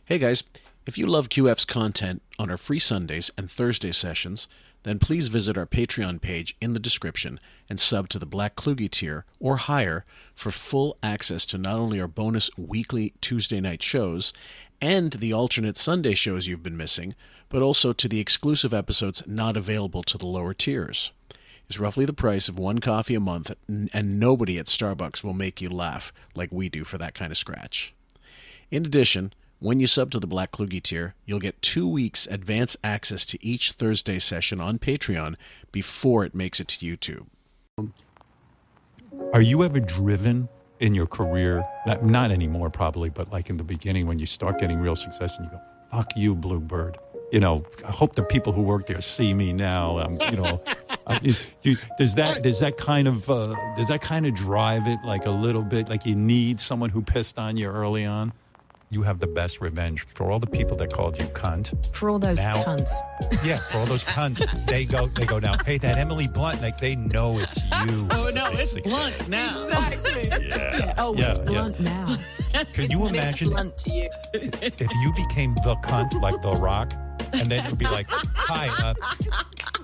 Hey guys, if you love QF's content on our free Sundays and Thursday sessions, then please visit our Patreon page in the description and sub to the Black Kluge tier or higher for full access to not only our bonus weekly Tuesday night shows and the alternate Sunday shows you've been missing, but also to the exclusive episodes not available to the lower tiers. It's roughly the price of one coffee a month, and nobody at Starbucks will make you laugh like we do for that kind of scratch. In addition, when you sub to the Black Kluge tier, you'll get 2 weeks advance access to each Thursday session on Patreon before it makes it to YouTube. Are you ever driven in your career? Not anymore, probably, but like in the beginning when you start getting real success and you go, fuck you, Bluebird. You know, I hope the people who work there see me now. Does that kind of drive it like a little bit? Like you need someone who pissed on you early on? You have the best revenge for all the people that called you cunt. For all those cunts. Yeah, for all those cunts. They go now, hey, that Emily Blunt, like they know it's you. Oh, no, it's Blunt now. Exactly. Yeah. Oh, yeah, it's Blunt now. Can you imagine Blunt to you. if you became the cunt like The Rock, and then you'd be like, hi,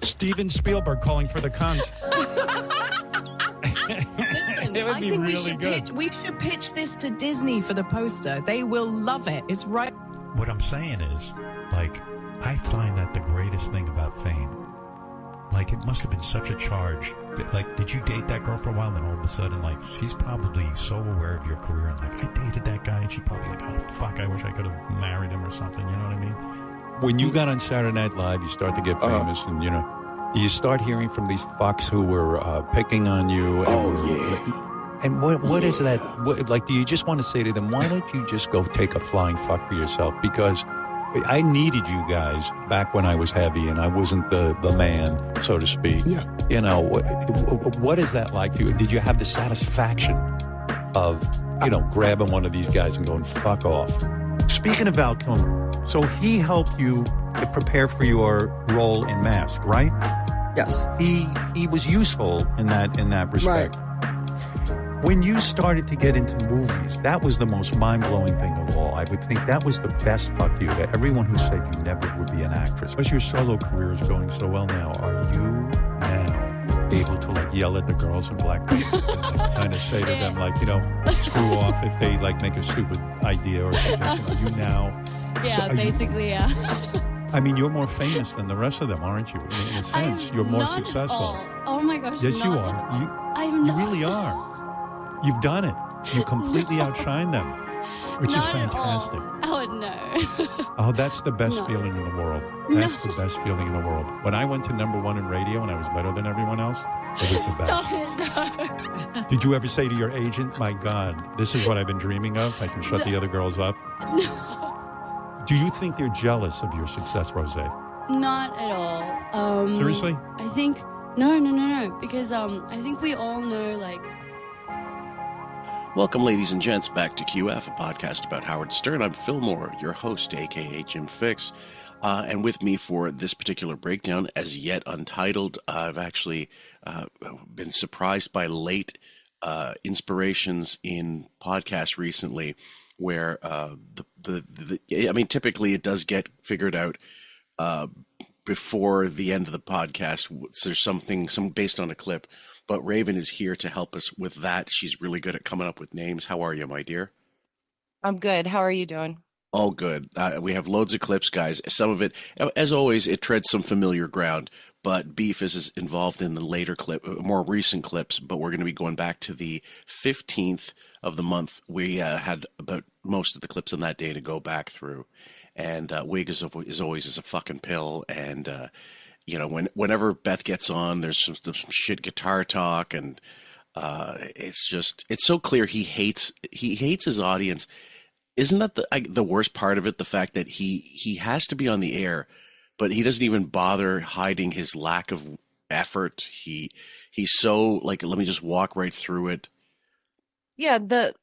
Steven Spielberg calling for the cunt. It would be really good. We should pitch this to Disney for the poster. They will love it. It's right. What I'm saying is, like, I find that the greatest thing about fame. Like, it must have been such a charge. Like, did you date that girl for a while, and then all of a sudden, like, she's probably so aware of your career, and like, I dated that guy, and she's probably like, oh, fuck, I wish I could have married him or something, you know what I mean? When you got on Saturday Night Live, you start to get famous, and, you know, you start hearing from these fucks who were picking on you. And what is that? Like, do you just want to say to them, why don't you just go take a flying fuck for yourself? Because I needed you guys back when I was heavy and I wasn't the man, so to speak. Yeah. You know, what is that like for you? Did you have the satisfaction of, you know, grabbing one of these guys and going, fuck off? Speaking of Val Kilmer, so he helped you to prepare for your role in Mask, right? Yes. He was useful in that respect. Right. When you started to get into movies, that was the most mind-blowing thing of all. I would think that was the best fuck you to everyone who said you never would be an actress. As your solo career is going so well now, are you now able to like yell at the girls in Black Panther and like, kind of say to them like, you know, screw off if they like make a stupid idea or suggestion? Are you now? Yeah, basically, yeah. I mean, you're more famous than the rest of them, aren't you? In a sense, you're more successful. Oh my gosh. Yes, you are. You really are. You've done it. You completely outshine them, which is fantastic. Oh, no. Oh, that's the best feeling in the world. That's the best feeling in the world. When I went to #1 in radio and I was better than everyone else, it was the best. Stop it, no. Did you ever say to your agent, my God, this is what I've been dreaming of? I can shut the other girls up? No. Do you think they're jealous of your success, Rosé? Not at all. Seriously? I think, no. Because I think we all know, like, Welcome, ladies and gents, back to QF, a podcast about Howard Stern. I'm Phil Moore, your host, a.k.a. Jim Fix. And with me for this particular breakdown, as yet untitled, I've actually been surprised by late inspirations in podcasts recently where I mean, typically it does get figured out before the end of the podcast. There's something based on a clip. But Raven is here to help us with that. She's really good at coming up with names. How are you, my dear? I'm good. How are you doing? All good. We have loads of clips, guys. Some of it, as always, it treads some familiar ground. But Beef is involved in the later more recent clips. But we're going to be going back to the 15th of the month. We had about most of the clips on that day to go back through. And Wig is always a fucking pill. And you know, whenever Beth gets on, there's some shit guitar talk, and it's so clear he hates his audience. Isn't that the worst part of it? The fact that he has to be on the air, but he doesn't even bother hiding his lack of effort. He's so like, let me just walk right through it. Yeah,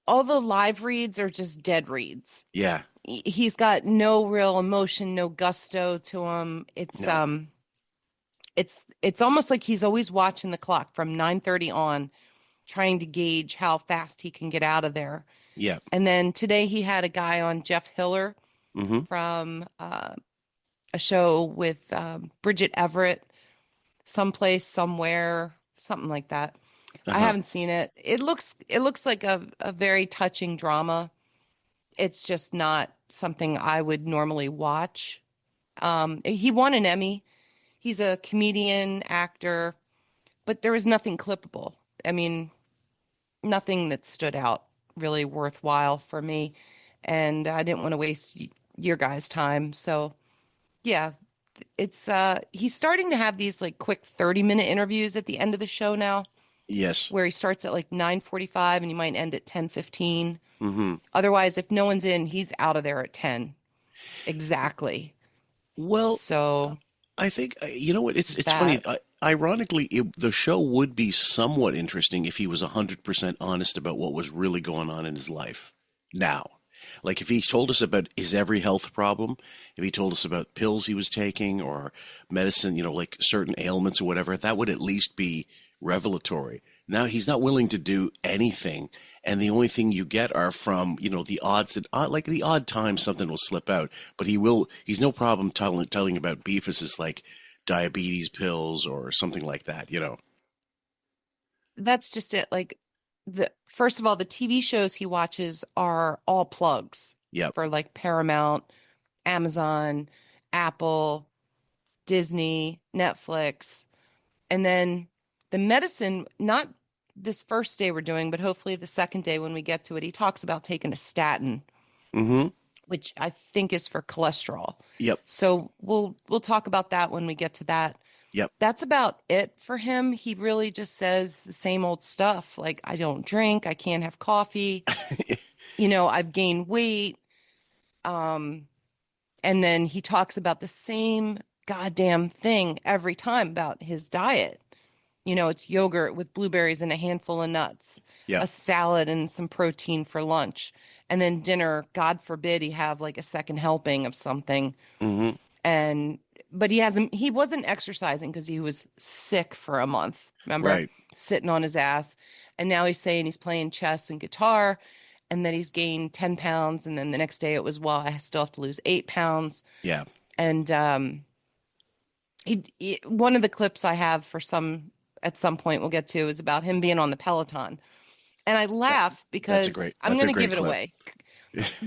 all the live reads are just dead reads. Yeah, he's got no real emotion, no gusto to him. It's almost like he's always watching the clock from 9:30 on, trying to gauge how fast he can get out of there. Yeah. And then today he had a guy on, Jeff Hiller, Mm-hmm. from a show with Bridget Everett, Someplace, Somewhere, something like that. I Uh-huh. haven't seen it. It looks like a very touching drama. It's just not something I would normally watch. He won an Emmy. He's a comedian, actor, but there was nothing clippable. I mean, nothing that stood out really worthwhile for me, and I didn't want to waste your guys' time. So, yeah, it's he's starting to have these like quick 30-minute interviews at the end of the show now, Yes. where he starts at like 9:45 and you might end at 10:15. Mm-hmm. Otherwise, if no one's in, he's out of there at 10. Exactly. Well, So, I think you know what? It's funny. that Ironically, the show would be somewhat interesting if he was 100% honest about what was really going on in his life now. Like if he told us about his every health problem, if he told us about pills he was taking or medicine, like certain ailments or whatever, that would at least be revelatory. Now he's not willing to do anything, and the only thing you get are from the odds that like the odd time something will slip out, but he's no problem telling about Beefus's like diabetes pills or something like that. that's just it. Like the first of all, the TV shows he watches are all plugs Yep. for like Paramount, Amazon, Apple, Disney, Netflix. And then the medicine, not this first day we're doing, but hopefully the second day when we get to it, he talks about taking a statin, Mm-hmm. which I think is for cholesterol. Yep. So we'll talk about that when we get to that. Yep. That's about it for him. He really just says the same old stuff. Like, I don't drink, I can't have coffee, I've gained weight. And then he talks about the same goddamn thing every time about his diet. It's yogurt with blueberries and a handful of nuts, Yeah. a salad and some protein for lunch. And then dinner, God forbid he have like a second helping of something. Mm-hmm. But he wasn't exercising because he was sick for a month. Remember? Right. Sitting on his ass. And now he's saying he's playing chess and guitar and that he's gained 10 pounds. And then the next day it was, well, I still have to lose 8 pounds. Yeah. And one of the clips I have at some point we'll get to is about him being on the Peloton. And I laugh because I'm going to give it clip. away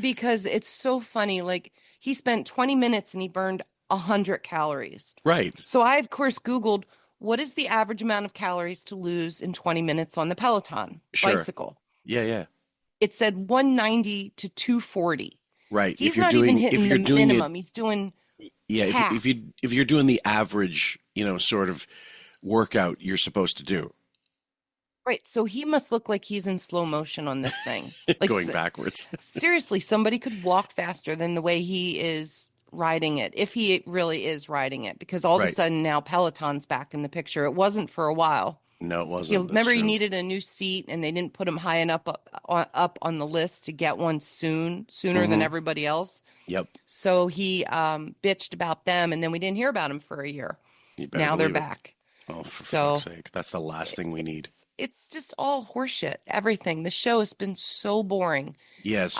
because it's so funny. Like he spent 20 minutes and he burned 100 calories. Right. So I, of course, Googled what is the average amount of calories to lose in 20 minutes on the Peloton bicycle. Yeah. It said 190 to 240. Right. He's not even hitting the minimum. He's doing half. If you're doing the average, sort of workout you're supposed to do. Right. So he must look like he's in slow motion on this thing. Like Going backwards. Seriously, somebody could walk faster than the way he is riding it, if he really is riding it, because all of a sudden now Peloton's back in the picture. It wasn't for a while. No, it wasn't. Remember, he needed a new seat, and they didn't put him high enough up on the list to get one sooner than everybody else. Yep. So he bitched about them, and then we didn't hear about him for a year. Now they're back. Oh, for fuck's sake. That's the last thing we need. It's just all horseshit. Everything. The show has been so boring. Yes.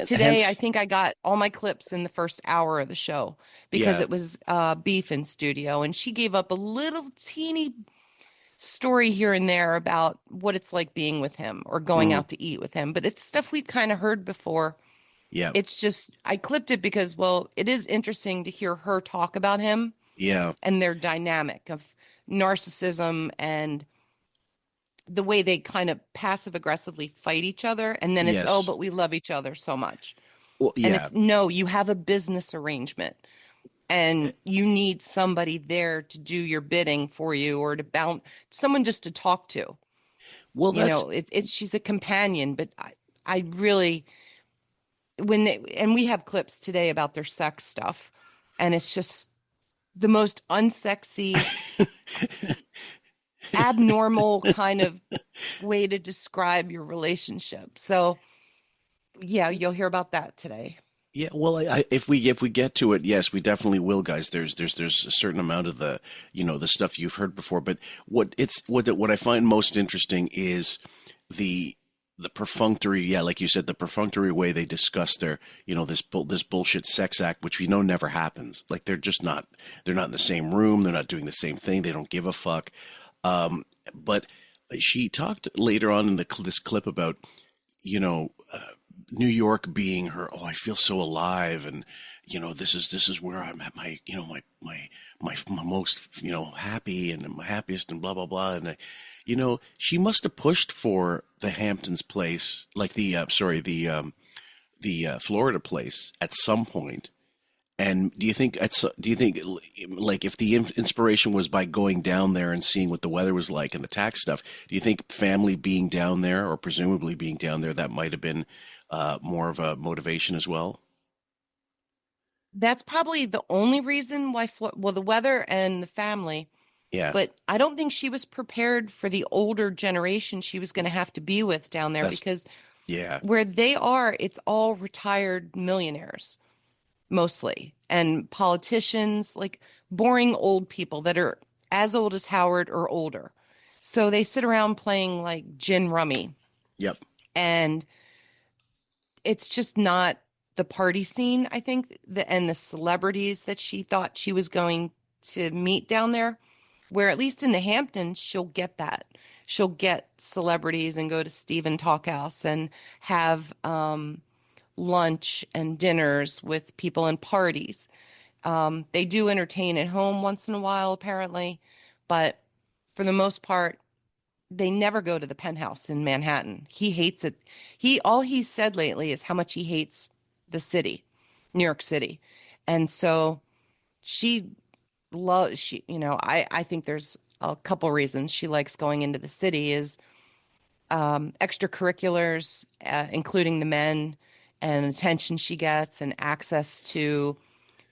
Today, I think I got all my clips in the first hour of the show because it was Beef in studio, and she gave up a little teeny story here and there about what it's like being with him or going out to eat with him. But it's stuff we've kind of heard before. Yeah. It's just, I clipped it because, well, it is interesting to hear her talk about him. Yeah. And their dynamic of narcissism and the way they kind of passive aggressively fight each other. And then it's, but we love each other so much. Well, yeah. And it's, no, you have a business arrangement and you need somebody there to do your bidding for you or to bounce, someone just to talk to. Well, she's a companion, but I really, and we have clips today about their sex stuff, and it's just the most unsexy, abnormal kind of way to describe your relationship. So, yeah, you'll hear about that today. Yeah, well, if we get to it, yes, we definitely will, guys. There's a certain amount of the the stuff you've heard before, but what I find most interesting is the the perfunctory, yeah, like you said, the perfunctory way they discuss their, this bullshit sex act, which we know never happens. Like they're not in the same room, they're not doing the same thing, they don't give a fuck. But she talked later on in this clip about, you know, New York being her. Oh, I feel so alive, and this is where I'm at my, my most, happy and my happiest and blah blah blah. And she must have pushed for the Hamptons place, like the Florida place at some point. And do you think like if the inspiration was by going down there and seeing what the weather was like and the tax stuff, do you think family being down there, or presumably being down there, that might have been more of a motivation as well? That's probably the only reason why, well, the weather and the family. Yeah, But I don't think she was prepared for the older generation she was going to have to be with down there, that's because yeah, where they are, it's all retired millionaires mostly, and politicians, like boring old people that are as old as Howard or older. So they sit around playing like gin rummy, yep, and it's just not the party scene, I think, and the celebrities that she thought she was going to meet down there, where at least in the Hamptons, she'll get that. She'll get celebrities and go to Stephen Talkhouse and have lunch and dinners with people and parties. They do entertain at home once in a while, apparently, but for the most part, they never go to the penthouse in Manhattan. He hates it. All he's said lately is how much he hates the city, New York City. And so she loves, I think there's a couple reasons she likes going into the city is extracurriculars, including the men, and attention she gets, and access to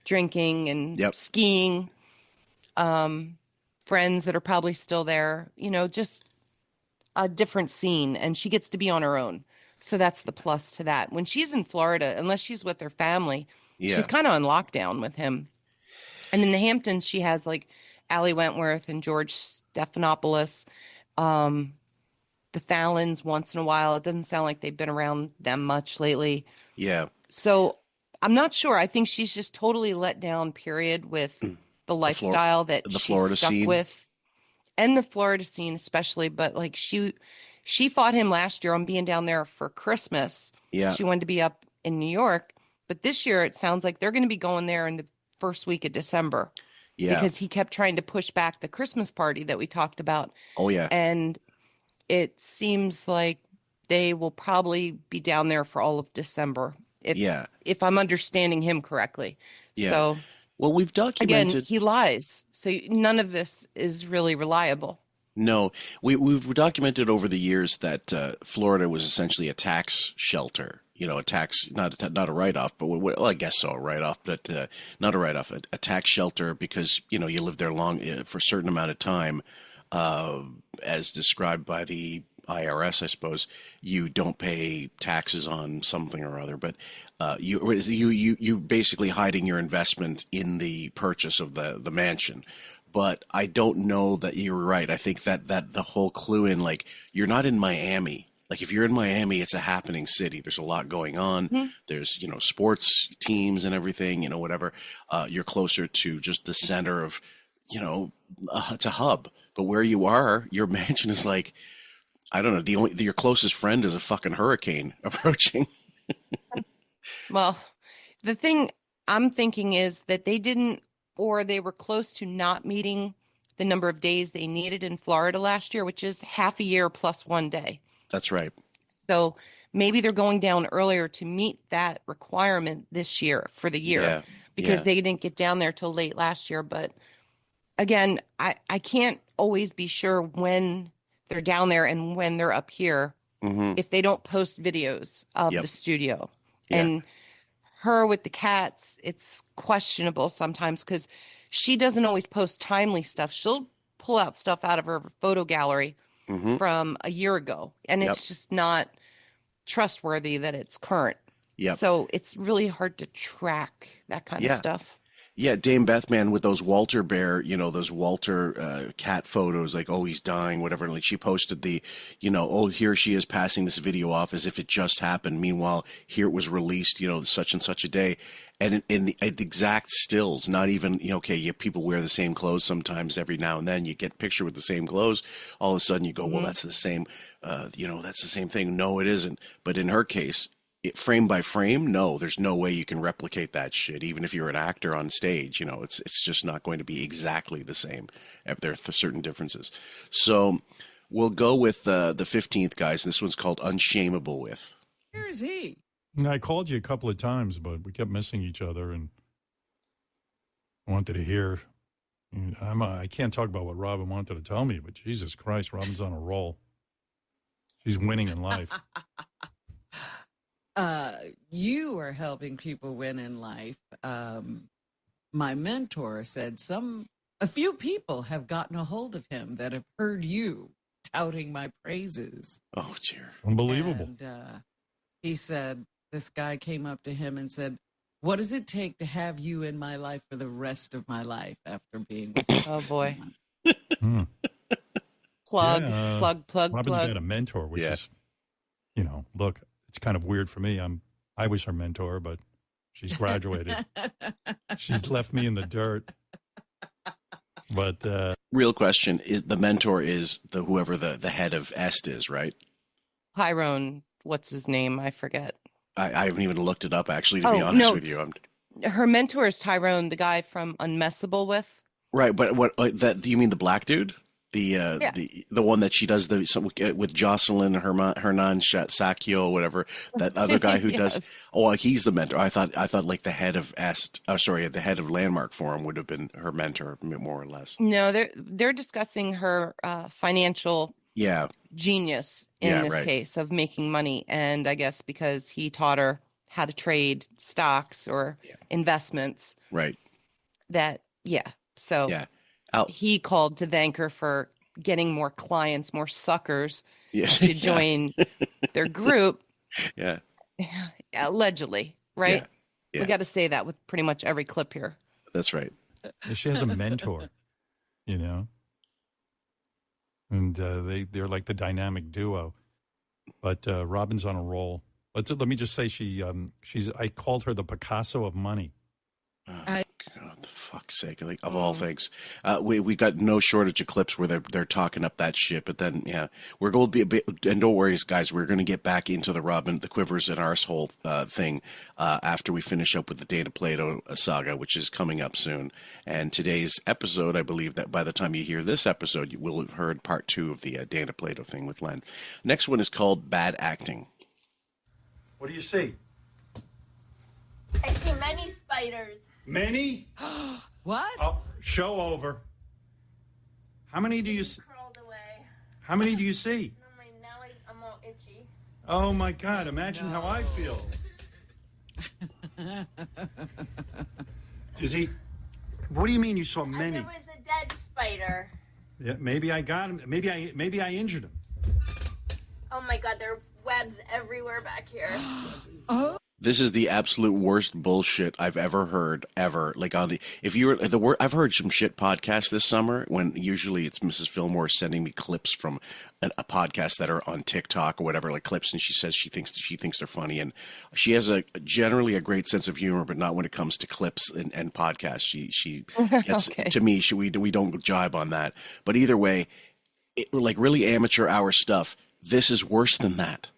drinking and yep, skiing, friends that are probably still there, just a different scene, and she gets to be on her own. So that's the plus to that. When she's in Florida, unless she's with her family, yeah, she's kind of on lockdown with him. And in the Hamptons, she has like Allie Wentworth and George Stephanopoulos, the Fallons once in a while. It doesn't sound like they've been around them much lately. yeah. So I'm not sure. I think she's just totally let down, period, with the lifestyle that The she's Florida stuck scene. with, and the Florida scene especially. But like she fought him last year on being down there for Christmas. Yeah, She wanted to be up in New York, but this year it sounds like they're going to be going there in the first week of December, yeah. because he kept trying to push back the Christmas party that we talked about. Oh yeah, And it seems like they will probably be down there for all of December, yeah, if I'm understanding him correctly. yeah. So Well, we've again, documented. he lies. So none of this is really reliable. No, we've documented over the years that Florida was essentially a tax shelter. A tax, not a write-off, but well, I guess so, a write-off, but not a write-off, a tax shelter, because you live there long for a certain amount of time, as described by the IRS, I suppose. You don't pay taxes on something or other, but you basically hiding your investment in the purchase of the mansion. But I don't know that you're right. I think that the whole clue in, like, you're not in Miami. Like, if you're in Miami, it's a happening city. There's a lot going on. Mm-hmm. There's, sports teams and everything, whatever. You're closer to just the center of, it's a hub. But where you are, your mansion is like, I don't know, your closest friend is a fucking hurricane approaching. Well, the thing I'm thinking is that they didn't, or they were close to not meeting the number of days they needed in Florida last year, which is half a year plus 1 day. That's right. So maybe they're going down earlier to meet that requirement this year for the year, Yeah, because yeah. they didn't get down there till late last year. But again, I can't always be sure when they're down there and when they're up here Mm-hmm. if they don't post videos of Yep. the studio. Yeah. And her with the cats, it's questionable sometimes, because she doesn't always post timely stuff. She'll pull out stuff out of her photo gallery Mm-hmm. from a year ago, and Yep. it's just not trustworthy that it's current. Yep. So it's really hard to track that kind of Yeah. stuff. Yeah, Dame Bethman with those Walter Bear, those Walter cat photos, like, oh, he's dying, whatever. Like she posted oh, here she is passing this video off as if it just happened. Meanwhile, here it was released, such and such a day. And in the exact stills, not even, okay, people wear the same clothes sometimes every now and then. You get a picture with the same clothes. All of a sudden you go, well, that's the same, that's the same thing. No, it isn't. But in her case, frame by frame, no, there's no way you can replicate that shit. Even if you're an actor on stage, it's just not going to be exactly the same. There are certain differences. So we'll go with the 15th, guys. This one's called Unshameable With. Where is he? I called you a couple of times, but we kept missing each other, and I wanted to hear. I can't talk about what Robin wanted to tell me, but Jesus Christ, Robin's on a roll. She's winning in life. You are helping people win in life. My mentor said a few people have gotten a hold of him that have heard you touting my praises. Oh, dear. Unbelievable. And he said, this guy came up to him and said, what does it take to have you in my life for the rest of my life after being with you? Oh, boy. Plug. Robin's got a mentor, which is, look, it's kind of weird for me. I was her mentor, but she's graduated. She's left me in the dirt. But real question: the mentor is whoever the head of Est is, right? Tyrone, what's his name? I forget. I haven't even looked it up, actually, to be honest with you. Her mentor is Tyrone, the guy from Unmessable With. Right, but what that you mean the black dude? The one that she does with Jocelyn Hernan Sakio, whatever, that other guy who Yes. does. Oh, he's the mentor. I thought like the head of the head of Landmark Forum would have been her mentor, more or less. No, they're discussing her financial genius in this case of making money, and I guess because he taught her how to trade stocks or investments, right? He called to thank her for getting more clients, more suckers to join their group. Yeah. Allegedly, right? Yeah. We got to say that with pretty much every clip here. That's right. She has a mentor, and they're like the dynamic duo. But Robin's on a roll. Let me just say I called her the Picasso of money. God, for fuck's sake! Like, of all things, we got no shortage of clips where they're talking up that shit. But then, we're going to be a bit. And don't worry, guys, we're going to get back into the Robin, the Quivers and Arsehole thing after we finish up with the Dana Plato saga, which is coming up soon. And today's episode, I believe that by the time you hear this episode, you will have heard part 2 of the Dana Plato thing with Len. Next one is called Bad Acting. What do you see? I see many spiders. Many? What? Oh, show over. How many do you see? Crawled away. How many do you see? Now I'm all itchy. Oh my God! Imagine how I feel. Does he? What do you mean you saw many? There was a dead spider. Yeah, maybe I got him. Maybe I injured him. Oh my God, there are webs everywhere back here. This is the absolute worst bullshit I've ever heard, ever. Like I've heard some shit podcasts this summer when usually it's Mrs. Fillmore sending me clips from a podcast that are on TikTok or whatever, like clips, and she says she thinks they're funny, and she has generally a great sense of humor, but not when it comes to clips and podcasts. She gets to me. We don't jibe on that. But either way, like really amateur hour stuff. This is worse than that.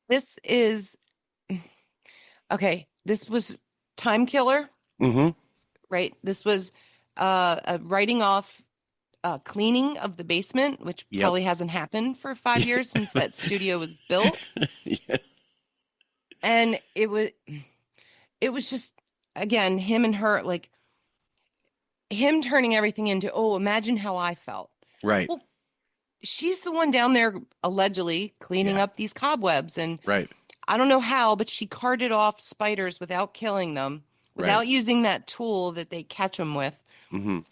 This is. Okay, this was Time Killer, right? This was a writing off cleaning of the basement, which probably hasn't happened for 5 years since that studio was built. And it was just, again, him and her, like, him turning everything into, oh, imagine how I felt. Right. Well, she's the one down there allegedly cleaning up these cobwebs, and I don't know how, but she carted off spiders without killing them, without using that tool that they catch them with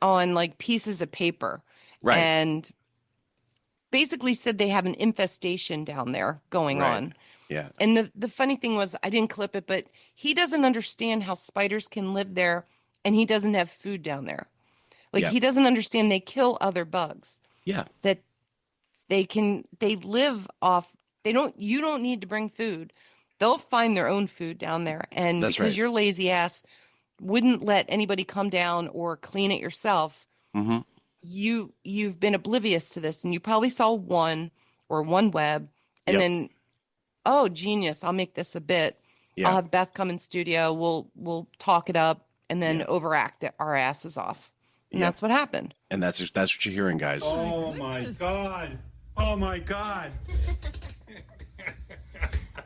on like pieces of paper. Right. And basically said they have an infestation down there going on. Yeah. And the funny thing was, I didn't clip it, but he doesn't understand how spiders can live there and he doesn't have food down there. Like Yeah. he doesn't understand they kill other bugs. Yeah. That they live off, you don't need to bring food. They'll find their own food down there. And That's because right. your lazy ass wouldn't let anybody come down or clean it yourself, Mm-hmm. you've been oblivious to this, and you probably saw one web, and Yep. then, oh, genius, I'll make this a bit. Yeah. I'll have Beth come in studio, we'll talk it up and then Yeah. overact our asses off. And Yep. that's what happened. And that's what you're hearing, guys. Oh my God. Oh my God.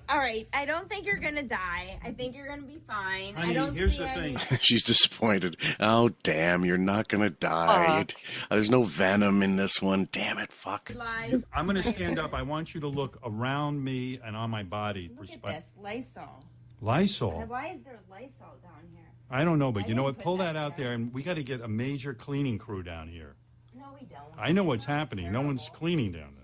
All right, I don't think you're gonna die. I think you're gonna be fine. Honey, I don't here's see the any. thing. She's disappointed. Oh, damn, you're not going to die. There's no venom in this one. Damn it, fuck. Live I'm going to spider. stand up. I want you to look around me and on my body. Look at this, Lysol. Lysol. Why is there Lysol down here? I don't know, but I you know didn't what? Pull put that that out there. there, and we got to get a major cleaning crew down here. No, we don't. I know It's what's not happening. No terrible. one's cleaning down there.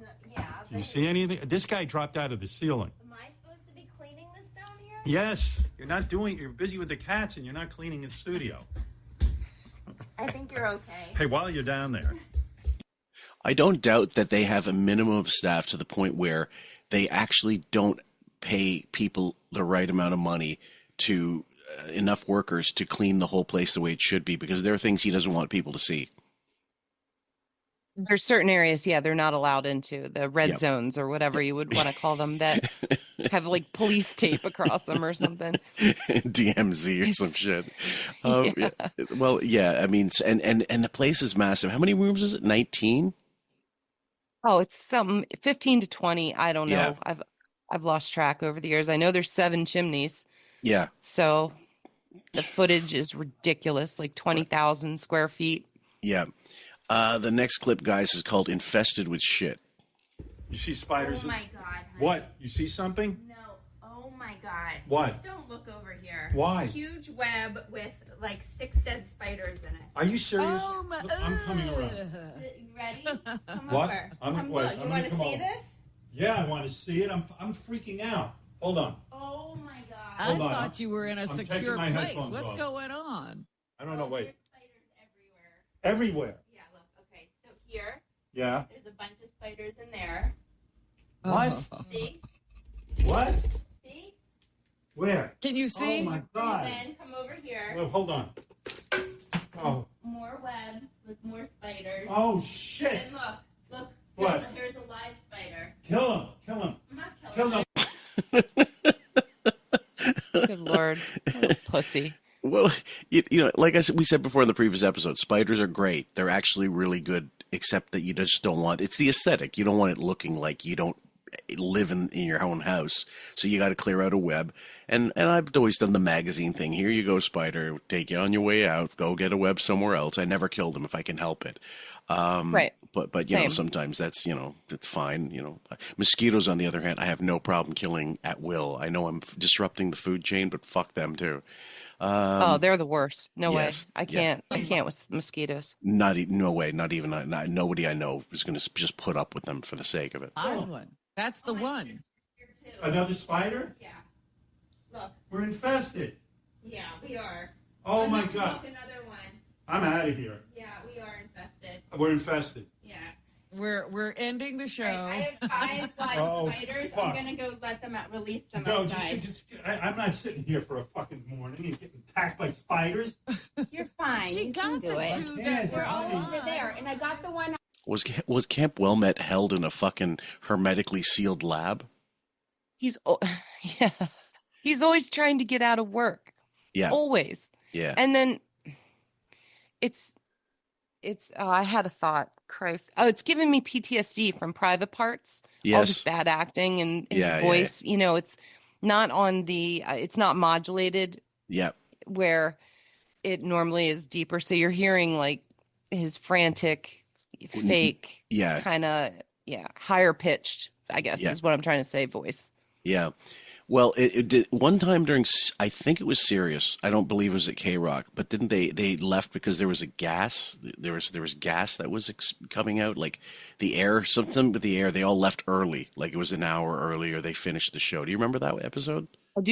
No, yeah. Do you but see anything? This guy dropped out of the ceiling. Am I supposed to be cleaning this down here? Yes, you're busy with the cats and you're not cleaning the studio. I think you're okay. Hey, while you're down there, I don't doubt that they have a minimum of staff to the point where they actually don't pay people the right amount of money to enough workers to clean the whole place the way it should be, because there are things he doesn't want people to see. There's certain areas, they're not allowed into, the red Yep. zones or whatever you would want to call them, that have like police tape across them or something. DMZ or some shit. Yeah. Well, yeah, I mean, and the place is massive. How many rooms is it? 19? Oh, it's something 15 to 20. I don't know. Yeah. I've lost track over the years. I know there's 7 chimneys. Yeah. So the footage is ridiculous, like 20,000 square feet. Yeah. The next clip, guys, is called Infested with Shit. you see spiders. Oh my God. honey. What? You see something? No. Oh my God. What? Just don't look over here. Why? Huge web with like 6 dead spiders in it. Are you serious? Oh my! Look, I'm coming around. You ready? Come What? over. I'm- Come wait, look. I'm You gonna want to come see over. this? Yeah, I want to see it. I'm freaking out. Hold on. Oh my God. I Hold on. thought you were in a I'm taking secure my place. headphones What's off. going on? I don't know. Wait. There's spiders everywhere. Everywhere. Yeah, look. Okay, so here, Yeah. there's a bunch of spiders in there. What? Oh. See? What? See? Where? Can you see? Oh my God. And then come over here. Well, hold on. Oh. More webs with more spiders. Oh shit! And look. What? Here's a live spider. Kill him! Kill him! I'm not Kill killing him! Good Lord. What a pussy. Well, you know, like we said before in the previous episode, spiders are great. They're actually really good, except that you just don't want, it's the aesthetic. You don't want it looking like you don't live in your own house. So you got to clear out a web. And I've always done the magazine thing. Here you go, spider. Take you on your way out. Go get a web somewhere else. I never kill them if I can help it. Right. But you know, Same. sometimes that's, you know, it's fine. You know, mosquitoes, on the other hand, I have no problem killing at will. I know I'm disrupting the food chain, but fuck them too. Oh, they're the worst. No yes, way. I can't with mosquitoes. No way. Not even nobody I know is going to just put up with them for the sake of it. Live one. That's the one. here too. Another spider? Yeah. Look. We're infested. Yeah, we are. Oh my Look, God! Look, another one. I'm out of here. Yeah, we are infested. We're infested. Yeah. We're ending the show. I have 5 live Oh, spiders. fuck. I'm gonna go let them out, release them No, outside. I'm not sitting here for a fucking morning and getting attacked by spiders. You're fine. She you got can do the it. two Yeah, that were Johnny. all Over there, and I got the one. Was Camp Wilmette held in a fucking hermetically sealed lab? Yeah. He's always trying to get out of work. Yeah. Always. Yeah. And then I had a thought, Christ. Oh, it's giving me PTSD from Private Parts. All Yes. his bad acting and his Yeah, yeah, voice, you know, it's not on the, it's not modulated Yeah. where it normally is deeper. So you're hearing like his frantic, fake, Yeah. kind of, higher pitched, I guess Yeah. is what I'm trying to say, voice. Yeah. Well, it did one time during, I think it was Sirius. I don't believe it was at K-Rock, but didn't they left because there was a gas, there was gas that was coming out, like the air, something with the air. They all left early, like it was an hour earlier. They finished the show. Do you remember that episode? I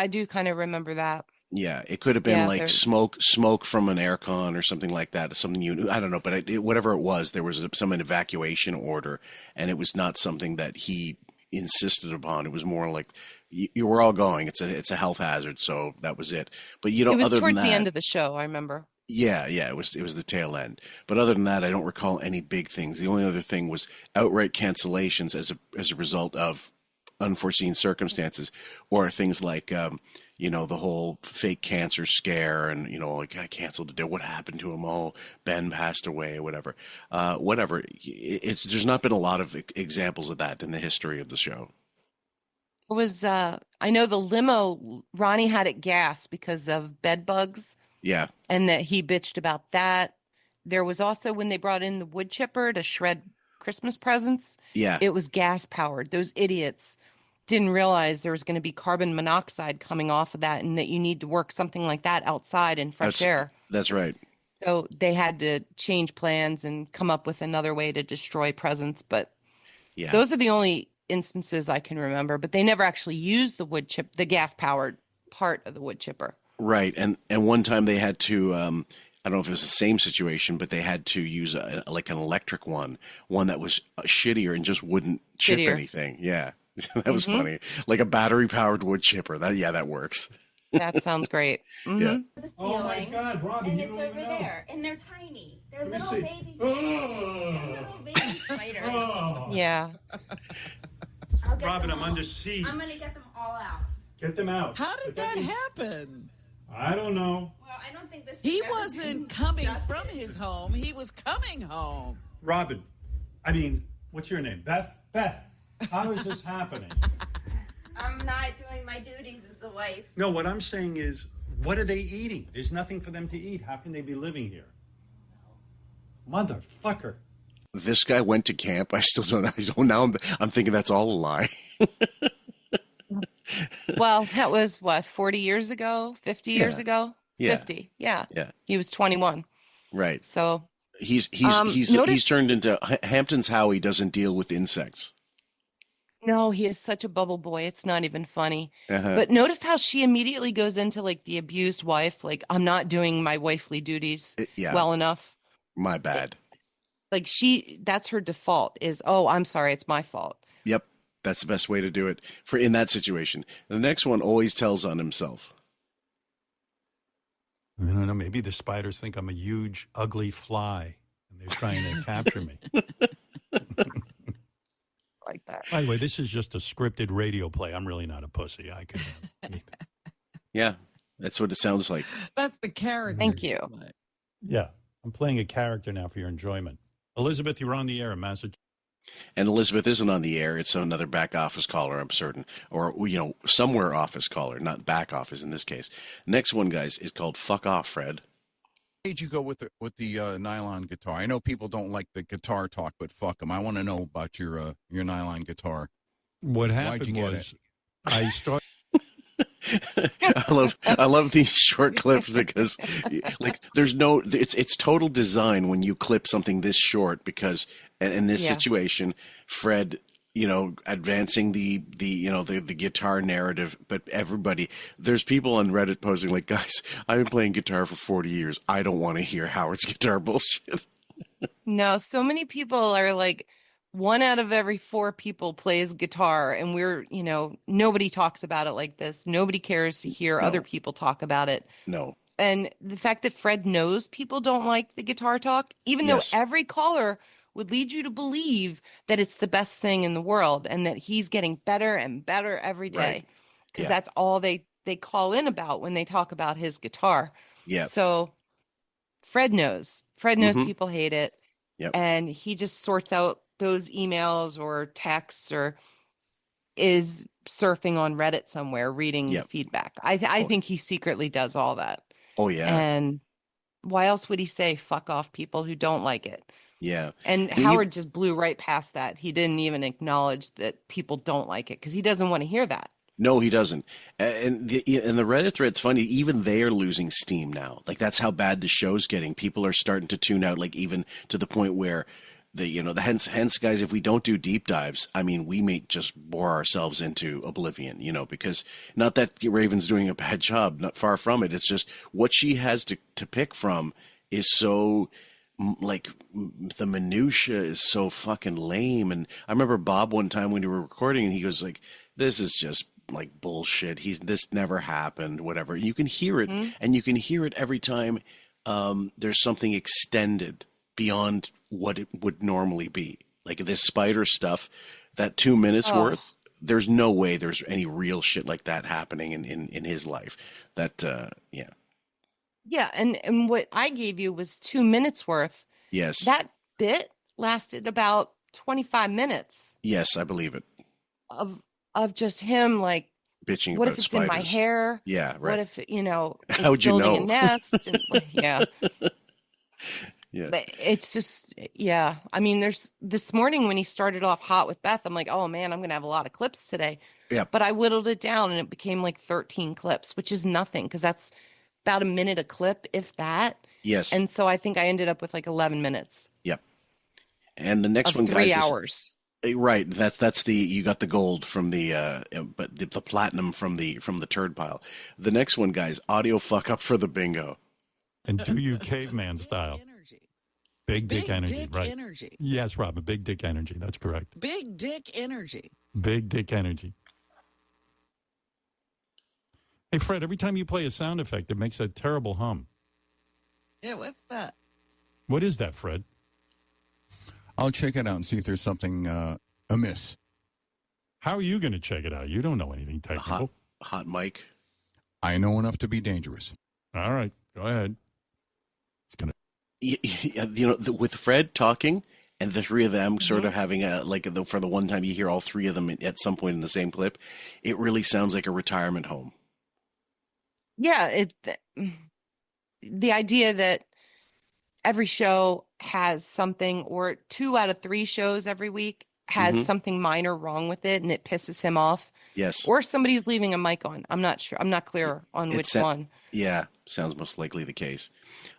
do kind of remember that. Yeah, it could have been Yeah, like smoke from an aircon or something like that. Something I don't know, but whatever it was, there was some evacuation order, and it was not something that he insisted upon. It was more like you were all going. It's a health hazard, so that was it. But it was other than towards the end that, of the show, I remember. yeah, it was the tail end. But other than that, I don't recall any big things. The only other thing was outright cancellations as a result of unforeseen circumstances, or things like the whole fake cancer scare, and like I canceled today. What happened to him? Oh, Ben passed away, whatever. Whatever. There's not been a lot of examples of that in the history of the show. It was I know the limo, Ronnie had it gas because of bed bugs, Yeah. and that he bitched about that. There was also when they brought in the wood chipper to shred Christmas presents. Yeah. It was gas powered. Those idiots didn't realize there was going to be carbon monoxide coming off of that, and that you need to work something like that outside in fresh air. That's right. So they had to change plans and come up with another way to destroy presents. But Yeah. those are the only instances I can remember. But they never actually used the gas powered part of the wood chipper. Right. And one time they had to I don't know if it was the same situation, but they had to use like an electric one that was shittier and just wouldn't chip Shittier. anything. Yeah. That was funny. Like a battery powered wood chipper. That works. That sounds great. Mhm. Yeah. The Oh my ceiling, God, Robin, and you it's don't over even know. there, and they're tiny. They're Let me little see. baby. Oh. They're little baby spiders. Oh. Yeah. I'll get Robin, them I'm all. under siege. I'm gonna get them all out. Get them out. How did But that means- happen? I don't know. Well, I don't think this. He has ever wasn't been coming justice. from his home. He was coming home. Robin, what's your name? Beth? Beth, how is this happening? I'm not doing my duties as a wife. No, what I'm saying is, what are they eating? There's nothing for them to eat. How can they be living here? Motherfucker. This guy went to camp. I still don't know. Now I'm thinking that's all a lie. Well, that was what, 40 years ago, 50 years Yeah. ago? Yeah. 50. Yeah. Yeah. He was 21. Right. So He's notice- turned into Hampton's Howie doesn't deal with insects. no, he is such a bubble boy. It's not even funny. Uh-huh. But notice how she immediately goes into like the abused wife, like I'm not doing my wifely duties Yeah. well enough. My bad. Like that's her default is, oh, I'm sorry, it's my fault. Yep. That's the best way to do it in that situation. The next one always tells on himself. I don't know. Maybe the spiders think I'm a huge, ugly fly, and they're trying to capture me. Like that. By the way, this is just a scripted radio play. I'm really not a pussy. I could. Yeah. That's what it sounds like. That's the character. Thank you. Yeah, I'm playing a character now for your enjoyment. Elizabeth, you're on the air in Massachusetts. And Elizabeth isn't on the air. It's another back office caller, I'm certain. Or, somewhere office caller, not back office in this case. Next one, guys, is called Fuck Off, Fred. Did you go with the nylon guitar? I know people don't like the guitar talk, but fuck them. I want to know about your nylon guitar. What Why'd happened you get was I started. I love these short clips because it's total design when you clip something this short because and in this situation Fred advancing the guitar narrative, but there's people on Reddit posing like, guys, I've been playing guitar for 40 years, I don't want to hear Howard's guitar bullshit. No, so many people are like, 1 out of every 4 people plays guitar, and nobody talks about it like this. Nobody cares to hear other people talk about it. No. And the fact that Fred knows people don't like the guitar talk, even though every caller would lead you to believe that it's the best thing in the world and that he's getting better and better every day. Because that's all they call in about when they talk about his guitar. Yeah. So Fred knows. Fred knows Mhm. people hate it. Yep. And he just sorts out those emails or texts or is surfing on Reddit somewhere reading feedback. I think he secretly does all that. Oh, yeah. And why else would he say fuck off people who don't like it? Yeah. And Howard just blew right past that. He didn't even acknowledge that people don't like it because he doesn't want to hear that. No, he doesn't. And the Reddit thread's funny. Even they're losing steam now. Like, that's how bad the show's getting. People are starting to tune out, like, even to the point where the hence guys, if we don't do deep dives, I mean, we may just bore ourselves into oblivion, because not that Raven's doing a bad job, not far from it. It's just what she has to pick from is so like the minutia is so fucking lame. And I remember Bob one time when we were recording, and he goes like, "This is just like bullshit. This never happened, whatever." You can hear it, and you can hear it every time there's something extended beyond what it would normally be. Like this spider stuff, that 2 minutes worth, there's no way there's any real shit like that happening in his life. That, yeah. Yeah, and what I gave you was 2 minutes worth. Yes. That bit lasted about 25 minutes. Yes, I believe it. Of just him like bitching what about if it's spiders. in my hair? Yeah, right. What if it's how'd you building know? a nest? And, yeah. Yeah. But it's just, yeah. I mean, this morning when he started off hot with Beth, I'm like, oh man, I'm going to have a lot of clips today. Yeah. But I whittled it down and it became like 13 clips, which is nothing because that's about a minute a clip, if that. Yes. And so I think I ended up with like 11 minutes. Yep. And the next of one, 3 guys, hours. Right. That's you got the gold from but the platinum from the turd pile. The next one, guys, audio fuck up for the bingo. And do you caveman style. Big dick energy, dick right? Energy. Yes, Robin. Big dick energy. That's correct. Big dick energy. Big dick energy. Hey, Fred, every time you play a sound effect, it makes a terrible hum. Yeah, what's that? What is that, Fred? I'll check it out and see if there's something amiss. How are you going to check it out? You don't know anything technical. Hot mic. I know enough to be dangerous. All right, go ahead. It's gonna. With Fred talking and the three of them sort of having for the one time you hear all three of them at some point in the same clip, it really sounds like a retirement home. Yeah, the idea that every show has something, or 2 out of 3 shows every week has something minor wrong with it, and it pisses him off. Yes. Or somebody's leaving a mic on. I'm not sure. I'm not clear on which one. Yeah, sounds most likely the case.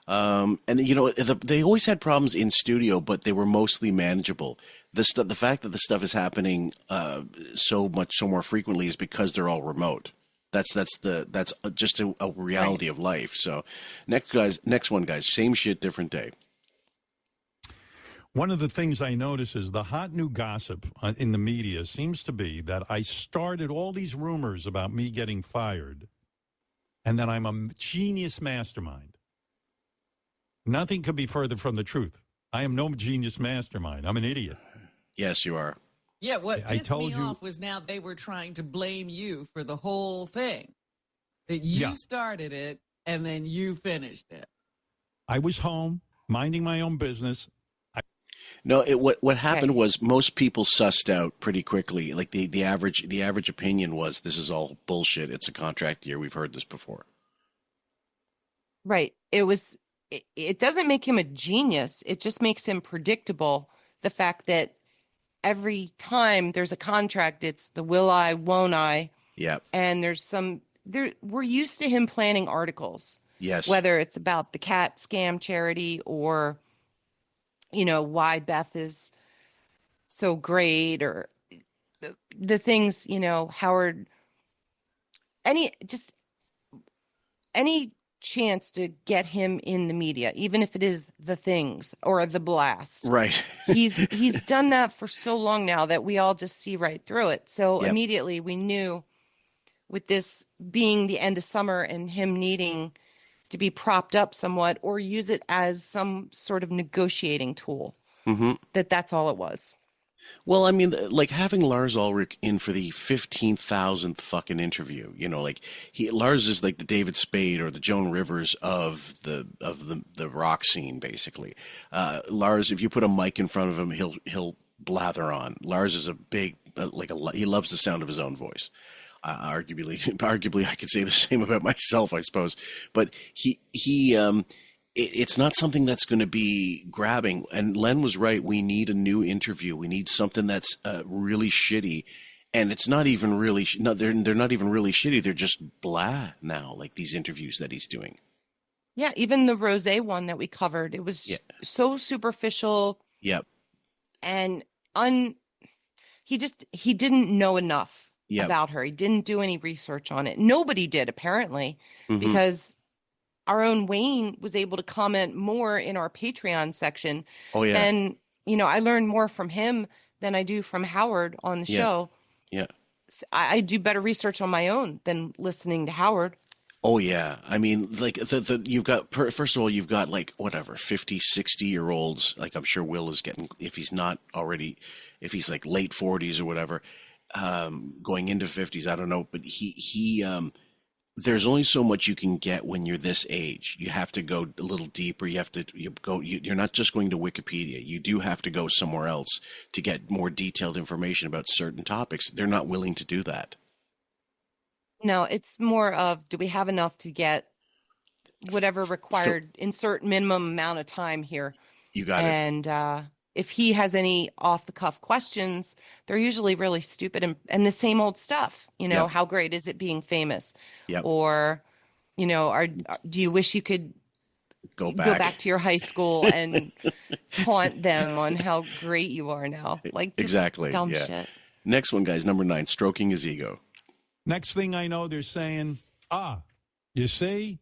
And they always had problems in studio, but they were mostly manageable. The fact that the stuff is happening so more frequently is because they're all remote. That's just a reality of life. So next one, guys, same shit, different day. One of the things I notice is the hot new gossip in the media seems to be that I started all these rumors about me getting fired and that I'm a genius mastermind. Nothing could be further from the truth. I am no genius mastermind. I'm an idiot. Yes, you are. Yeah, what pissed me off was now they were trying to blame you for the whole thing. That you started it and then you finished it. I was home, minding my own business. No, what happened was most people sussed out pretty quickly. Like the average opinion was, this is all bullshit. It's a contract year. We've heard this before. Right. It doesn't make him a genius. It just makes him predictable. The fact that every time there's a contract, it's the will I, won't I. Yeah. And we're used to him planning articles. Yes. Whether it's about the cat scam charity or why Beth is so great, or the things, Howard, any chance to get him in the media, even if it is the things or the blast. Right. He's done that for so long now that we all just see right through it. So immediately we knew, with this being the end of summer and him needing to be propped up somewhat or use it as some sort of negotiating tool, that's all it was. Well, I mean, like having Lars Ulrich in for the 15,000th fucking interview, Lars is like the David Spade or the Joan Rivers of the rock scene, basically. Lars, if you put a mic in front of him, he'll blather on. Lars is a big, he loves the sound of his own arguably, I could say the same about myself, I suppose. But it's not something that's going to be grabbing. And Len was right. We need a new interview. We need something that's really shitty. And it's not even really. They're not even really shitty. They're just blah now. Like these interviews that he's doing. Yeah, even the Rosé one that we covered, it was so superficial. Yep. and he didn't know enough Yep. about her. He didn't do any research on it. Nobody did, apparently, Mhm. because our own Wayne was able to comment more in our Patreon section. Oh, yeah. And, I learned more from him than I do from Howard on the Yeah. show. Yeah. I do better research on my own than listening to Howard. Oh, yeah. I mean, like, you've got, first of all, you've got, like, whatever, 50, 60-year-olds. Like, I'm sure Will is getting, if he's not already, if he's, like, late 40s or whatever, going into 50s, I don't know. But there's only so much you can get when you're this age. You have to go a little deeper. You're not just going to Wikipedia. You do have to go somewhere else to get more detailed information about certain topics. They're not willing to do that. No, it's more of, do we have enough to get whatever required, insert minimum amount of time here? You got it. And if he has any off-the-cuff questions, they're usually really stupid and the same old stuff. Yep. How great is it being famous? Yep. Or, do you wish you could go back to your high school and taunt them on how great you are now? Like, just exactly. dumb Yeah. shit. Next one, guys, number 9, stroking his ego. Next thing I know, they're saying, you see,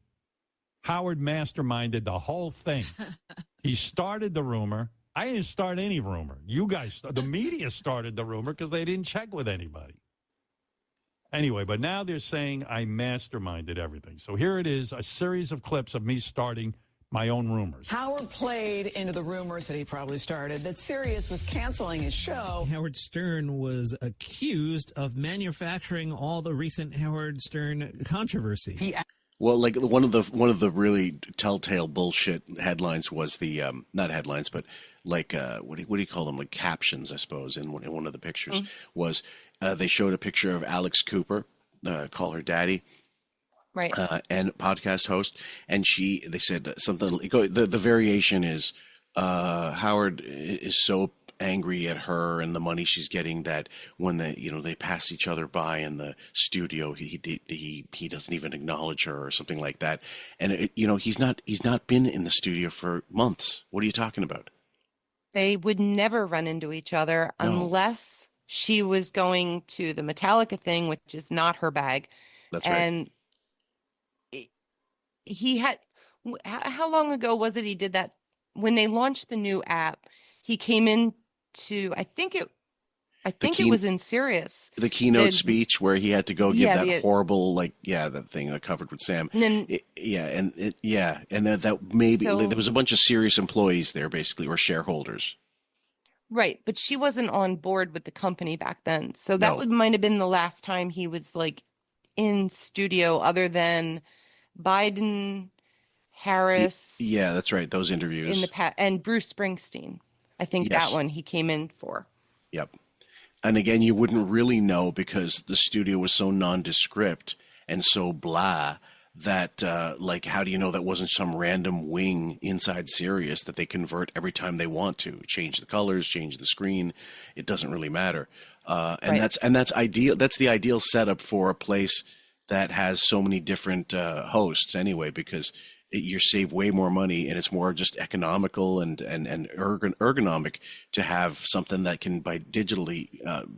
Howard masterminded the whole thing. He started the rumor. I didn't start any rumor. You guys, the media started the rumor because they didn't check with anybody. Anyway, but now they're saying I masterminded everything. So here it is, a series of clips of me starting my own rumors. Howard played into the rumors that he probably started that Sirius was canceling his show. Howard Stern was accused of manufacturing all the recent Howard Stern controversy. Well, like one of the really telltale bullshit headlines was the not headlines, but like what do you call them? Like captions, I suppose. In one of the pictures was they showed a picture of Alex Cooper, call her daddy. Right. And podcast host, and they said something. The variation is Howard is so angry at her and the money she's getting that when they pass each other by in the studio, he doesn't even acknowledge her or something like that. And he's not been in the studio for months. What are you talking about? They would never run into each other unless she was going to the Metallica thing, which is not her bag. That's right. And he had, how long ago was it he did that? When they launched the new app, he came in to, I think it was in Sirius. The keynote speech where he had to go give that horrible, that thing covered with Sam. And then, and that maybe there was a bunch of Sirius employees there basically, or shareholders. Right, but she wasn't on board with the company back then. So that might have been the last time he was like in studio other than Biden, Harris. Yeah, that's right. Those interviews in the past, and Bruce Springsteen. I think that one he came in for. Yep. And again, you wouldn't really know because the studio was so nondescript and so blah that, how do you know that wasn't some random wing inside Sirius that they convert every time they want to change the colors, change the screen? It doesn't really matter. That's ideal. That's the ideal setup for a place that has so many different hosts anyway, because you save way more money and it's more just economical and ergonomic to have something that can by digitally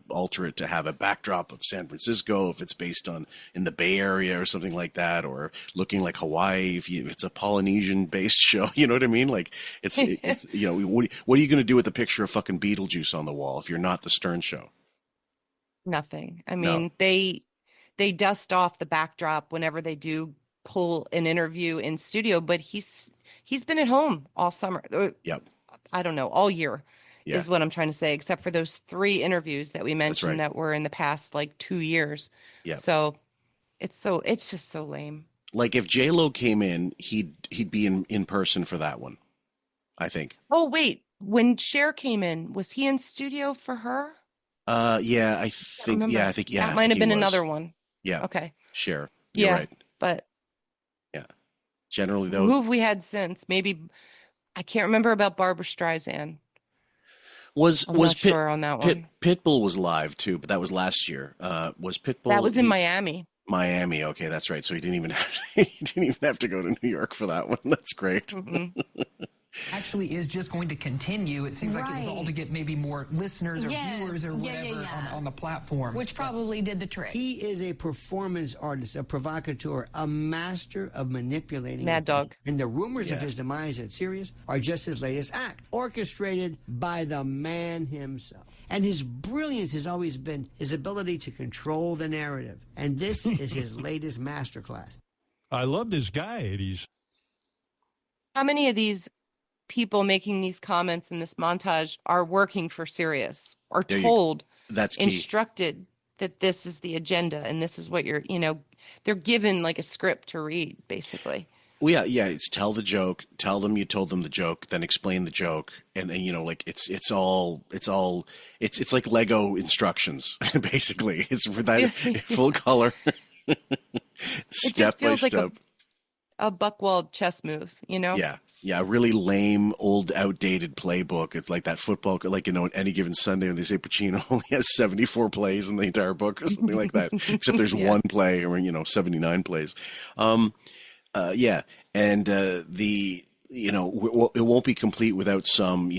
alter it to have a backdrop of San Francisco if it's based in the Bay Area or something like that, or looking like Hawaii if it's a Polynesian based show. You know what I mean? Like it's what are you going to do with a picture of fucking Beetlejuice on the wall if you're not the Stern Show? Nothing. I mean, they dust off the backdrop whenever they do pull an interview in studio, but he's been at home all summer. Yep. I don't know, all year is what I'm trying to say, except for those 3 interviews that we mentioned that were in the past 2 years. Yeah. So it's just so lame. Like if J-Lo came in, he'd be in person for that one, I think. Oh wait, when Cher came in, was he in studio for her? I think that might have been another one. Yeah. Okay. Cher. You're right. But generally, though, who have we had since? Maybe I can't remember about Barbara Streisand. I'm not sure on that one. Pitbull was live too, but that was last year. Was Pitbull? That was in Miami. Miami. Okay, that's right. So he didn't even have to go to New York for that one. That's great. actually is just going to continue. It seems like it was all to get maybe more listeners or viewers or whatever on the platform. Which probably did the trick. He is a performance artist, a provocateur, a master of manipulating. Mad Dog. And the rumors of his demise at Sirius are just his latest act, orchestrated by the man himself. And his brilliance has always been his ability to control the narrative. And this is his latest masterclass. I love this guy. He's... How many of these people making these comments in this montage are working for Sirius, or told, that's key. Instructed that this is the agenda and this is what you're, they're given like a script to read, basically. Well, yeah. It's tell the joke, tell them you told them the joke, then explain the joke, and like it's like Lego instructions, basically. It's for that full color, step by step. Like a Buckwald chess move, Yeah, a really lame, old, outdated playbook. It's like that football, like any given Sunday when they say Pacino only has 74 plays in the entire book or something like that, except there's one play or 79 plays. And it won't be complete without some,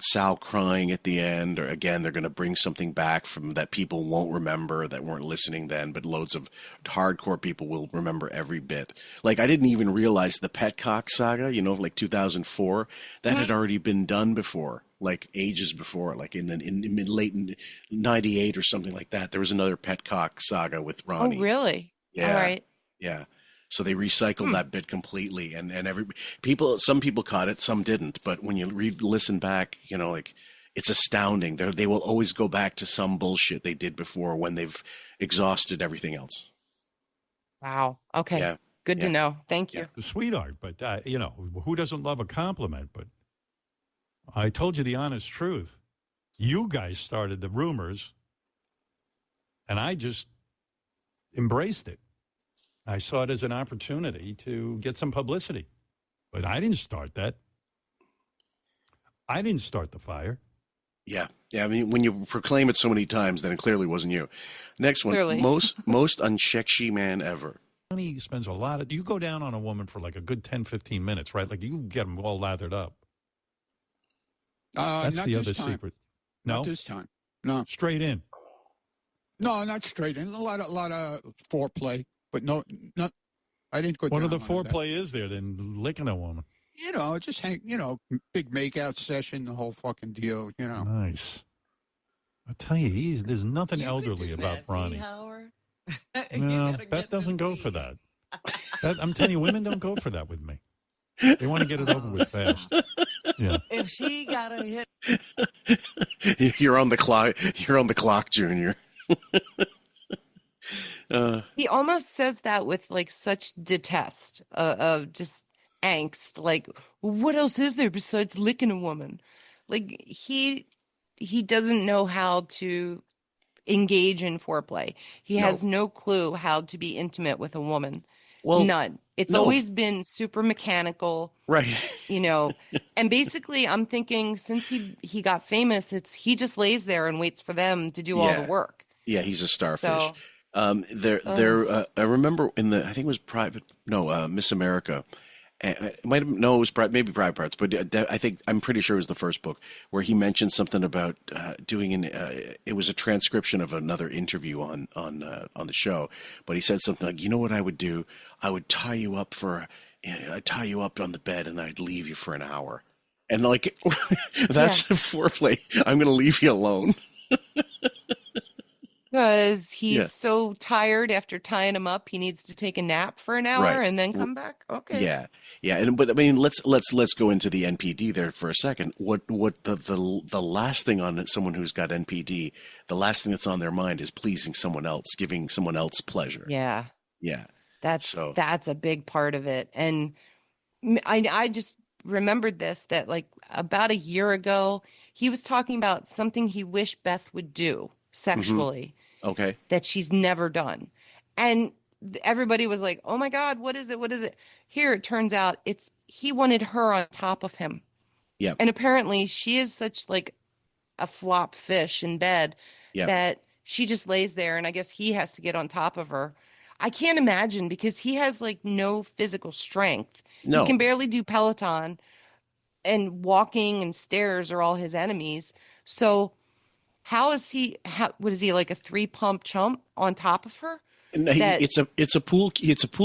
Sal crying at the end, or again, they're going to bring something back from that people won't remember that weren't listening then, but loads of hardcore people will remember every bit. Like, I didn't even realize the Petcock saga, like 2004, that had already been done before, like ages before, like in late 98 or something like that. There was another Petcock saga with Ronnie. Oh, really? Yeah. All right. Yeah. So they recycled that bit completely, and some people caught it, some didn't. But when you listen back, it's astounding. They will always go back to some bullshit they did before when they've exhausted everything else. Wow. Okay. Yeah. Good to know. Thank you. Sweetheart, but who doesn't love a compliment? But I told you the honest truth. You guys started the rumors, and I just embraced it. I saw it as an opportunity to get some publicity. But I didn't start that. I didn't start the fire. Yeah. I mean, when you proclaim it so many times, then it clearly wasn't you. Next one. Clearly. Most unsexy man ever. He spends a lot of... You go down on a woman for like a good 10, 15 minutes, right? Like, you get them all lathered up. That's the other secret. No? Not this time. No. Straight in. No, not straight in. A lot of foreplay. But no, I didn't go down. What other foreplay is there than licking a woman? Just big makeout session, the whole fucking deal, Nice. I tell you, there's nothing elderly about Ronnie. No, Beth doesn't go for that. I'm telling you, women don't go for that with me. They want to get it over with fast. Yeah. If she got a hit, you're on the clock. You're on the clock, Junior. He almost says that with like such detest of just angst. Like, what else is there besides licking a woman? Like, he doesn't know how to engage in foreplay. He has no clue how to be intimate with a woman. Well, none. It's always been super mechanical, right? And basically, I'm thinking since he got famous, he just lays there and waits for them to do all the work. Yeah, he's a starfish. So, I remember I think it was Miss America. It might have, no, it was maybe Private Parts, but I'm pretty sure it was the first book where he mentioned something about doing it was a transcription of another interview on the show, but he said something like, what I would do? I would tie you up I'd tie you up on the bed and I'd leave you for an hour. And like, that's foreplay. I'm going to leave you alone. Because he's so tired after tying him up, he nedes to take a nap for an hour and then come back. Okay. Yeah. But I mean, let's go into the NPD there for a second. What the last thing on someone who's got NPD, the last thing that's on their mind is pleasing someone else, giving someone else pleasure. Yeah. Yeah. That's a big part of it. And I just remembered that like about a year ago, he was talking about something he wished Beth would do sexually. Okay. That she's never done. And everybody was like, oh my God, what is it? What is it? Here, it turns out he wanted her on top of him. Yeah. And apparently she is such like a flop fish in bed that she just lays there. And I guess he has to get on top of her. I can't imagine because he has like no physical strength. No. He can barely do Peloton. and walking and stairs are all his enemies. So how is he? What is he, like a 3-pump chump on top of her? And That it's a pool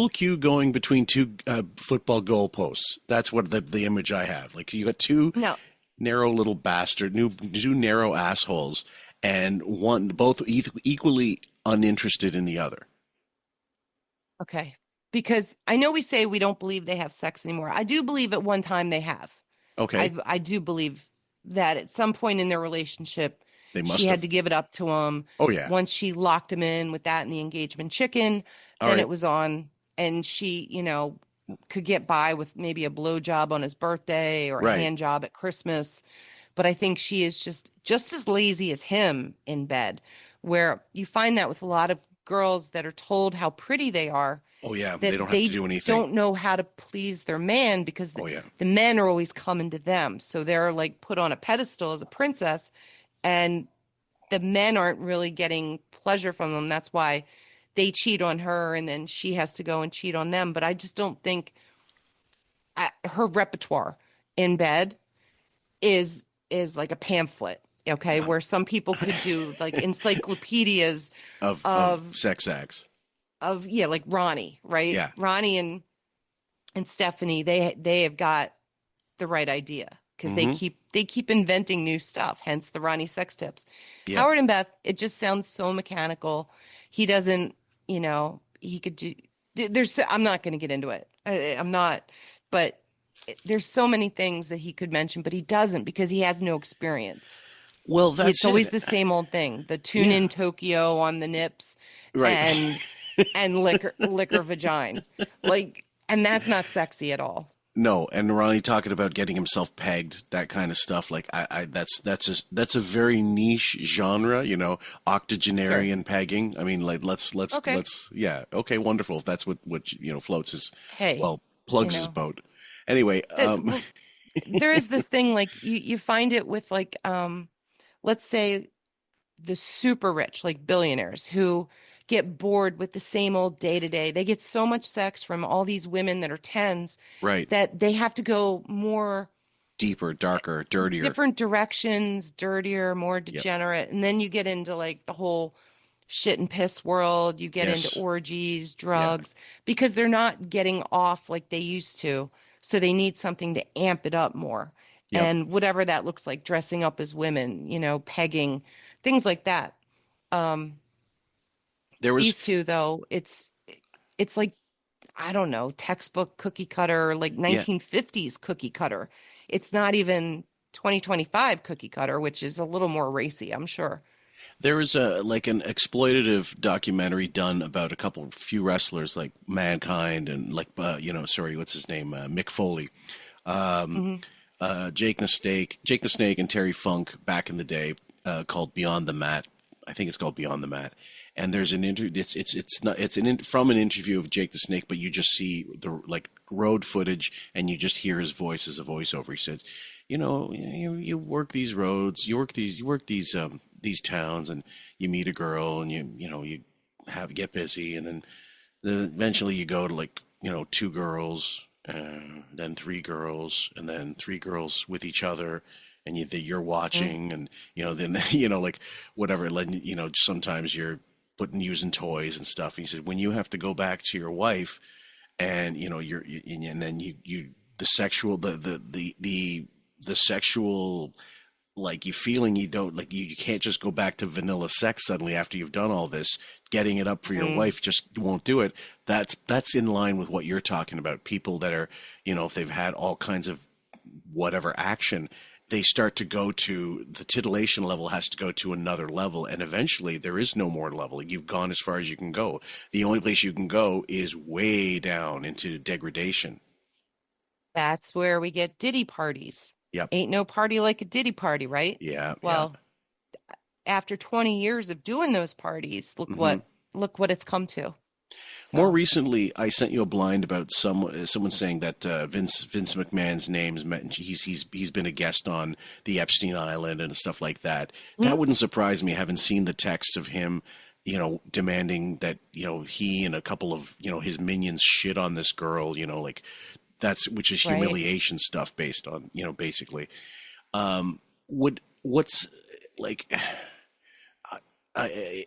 cue going between two football goalposts. That's what the image I have. Like you got two no. narrow little two narrow assholes, and both equally uninterested in the other. Okay. Because I know we say we don't believe they have sex anymore. I do believe at one time they have. Okay. I do believe that at some point in their relationship, she had to give it up to him. Oh, yeah. Once she locked him in with that and the engagement chicken, then it was on. And she, could get by with maybe a blowjob on his birthday or a hand job at Christmas. But I think she is just as lazy as him in bed, where you find that with a lot of girls that are told how pretty they are. Oh, yeah. They don't have to do anything. Don't know how to please their man because the men are always coming to them. So they're like put on a pedestal as a princess, and the men aren't really getting pleasure from them. That's why they cheat on her, and then she has to go and cheat on them. But I just don't think her repertoire in bed is like a pamphlet. Okay, where some people could do like encyclopedias of sex acts. Like Ronnie, right? Yeah. Ronnie and Stephanie, they have got the right idea because they keep inventing new stuff. Hence the Ronnie sex tips. Yeah. Howard and Beth, it just sounds so mechanical. He doesn't, he could do. I'm not going to get into it. I'm not, but there's so many things that he could mention, but he doesn't because he has no experience. Well, it's always the same old thing. The tune in Tokyo on the nips, right? And liquor vagina, and that's not sexy at all. No, and Ronnie talking about getting himself pegged, that kind of stuff. Like that's a very niche genre, octogenarian pegging. I mean, like let's yeah, okay, wonderful. If that's what floats his plugs his boat. Anyway, there is this thing like you find it with like let's say the super rich, like billionaires who get bored with the same old day to day. They get so much sex from all these women that are tens, right? That they have to go more deeper, darker, dirtier, different directions, dirtier, more degenerate. Yep. And then you get into like the whole shit and piss world. You get into orgies, drugs, because they're not getting off like they used to. So they need something to amp it up more. Yep. And whatever that looks like, dressing up as women, pegging, things like that. These two, though, it's like, I don't know, textbook cookie cutter, like 1950s cookie cutter. It's not even 2025 cookie cutter, which is a little more racy, I'm sure. There was an exploitative documentary done about a few wrestlers like Mankind and what's his name, Mick Foley, Jake the Snake, and Terry Funk back in the day, called Beyond the Mat. I think it's called Beyond the Mat. And there's an interview. From an interview of Jake the Snake, but you just see the road footage, and you just hear his voice as a voiceover. He says, you work these roads, you work these towns, and you meet a girl, and you get busy, and then eventually you go to 2 girls, then 3 girls, and then 3 girls with each other. And you're watching, and then whatever. Sometimes you're using toys and stuff. And he said, when you have to go back to your wife, and and then the sexual you feeling you don't you can't just go back to vanilla sex suddenly after you've done all this. Getting it up for your wife just won't do it. That's in line with what you're talking about. People that are if they've had all kinds of whatever action, they start to go to the titillation level has to go to another level. And eventually there is no more level. You've gone as far as you can go. The only place you can go is way down into degradation. That's where we get Diddy parties. Yep. Ain't no party like a Diddy party, right? Yeah. Well, after 20 years of doing those parties, look what it's come to. So. More recently, I sent you a blind about someone saying that Vince McMahon's name's met. He's been a guest on the Epstein Island and stuff like that. That wouldn't surprise me, having seen the text of him, demanding that he and a couple of his minions shit on this girl, which is Right. humiliation stuff based on, basically. What's like,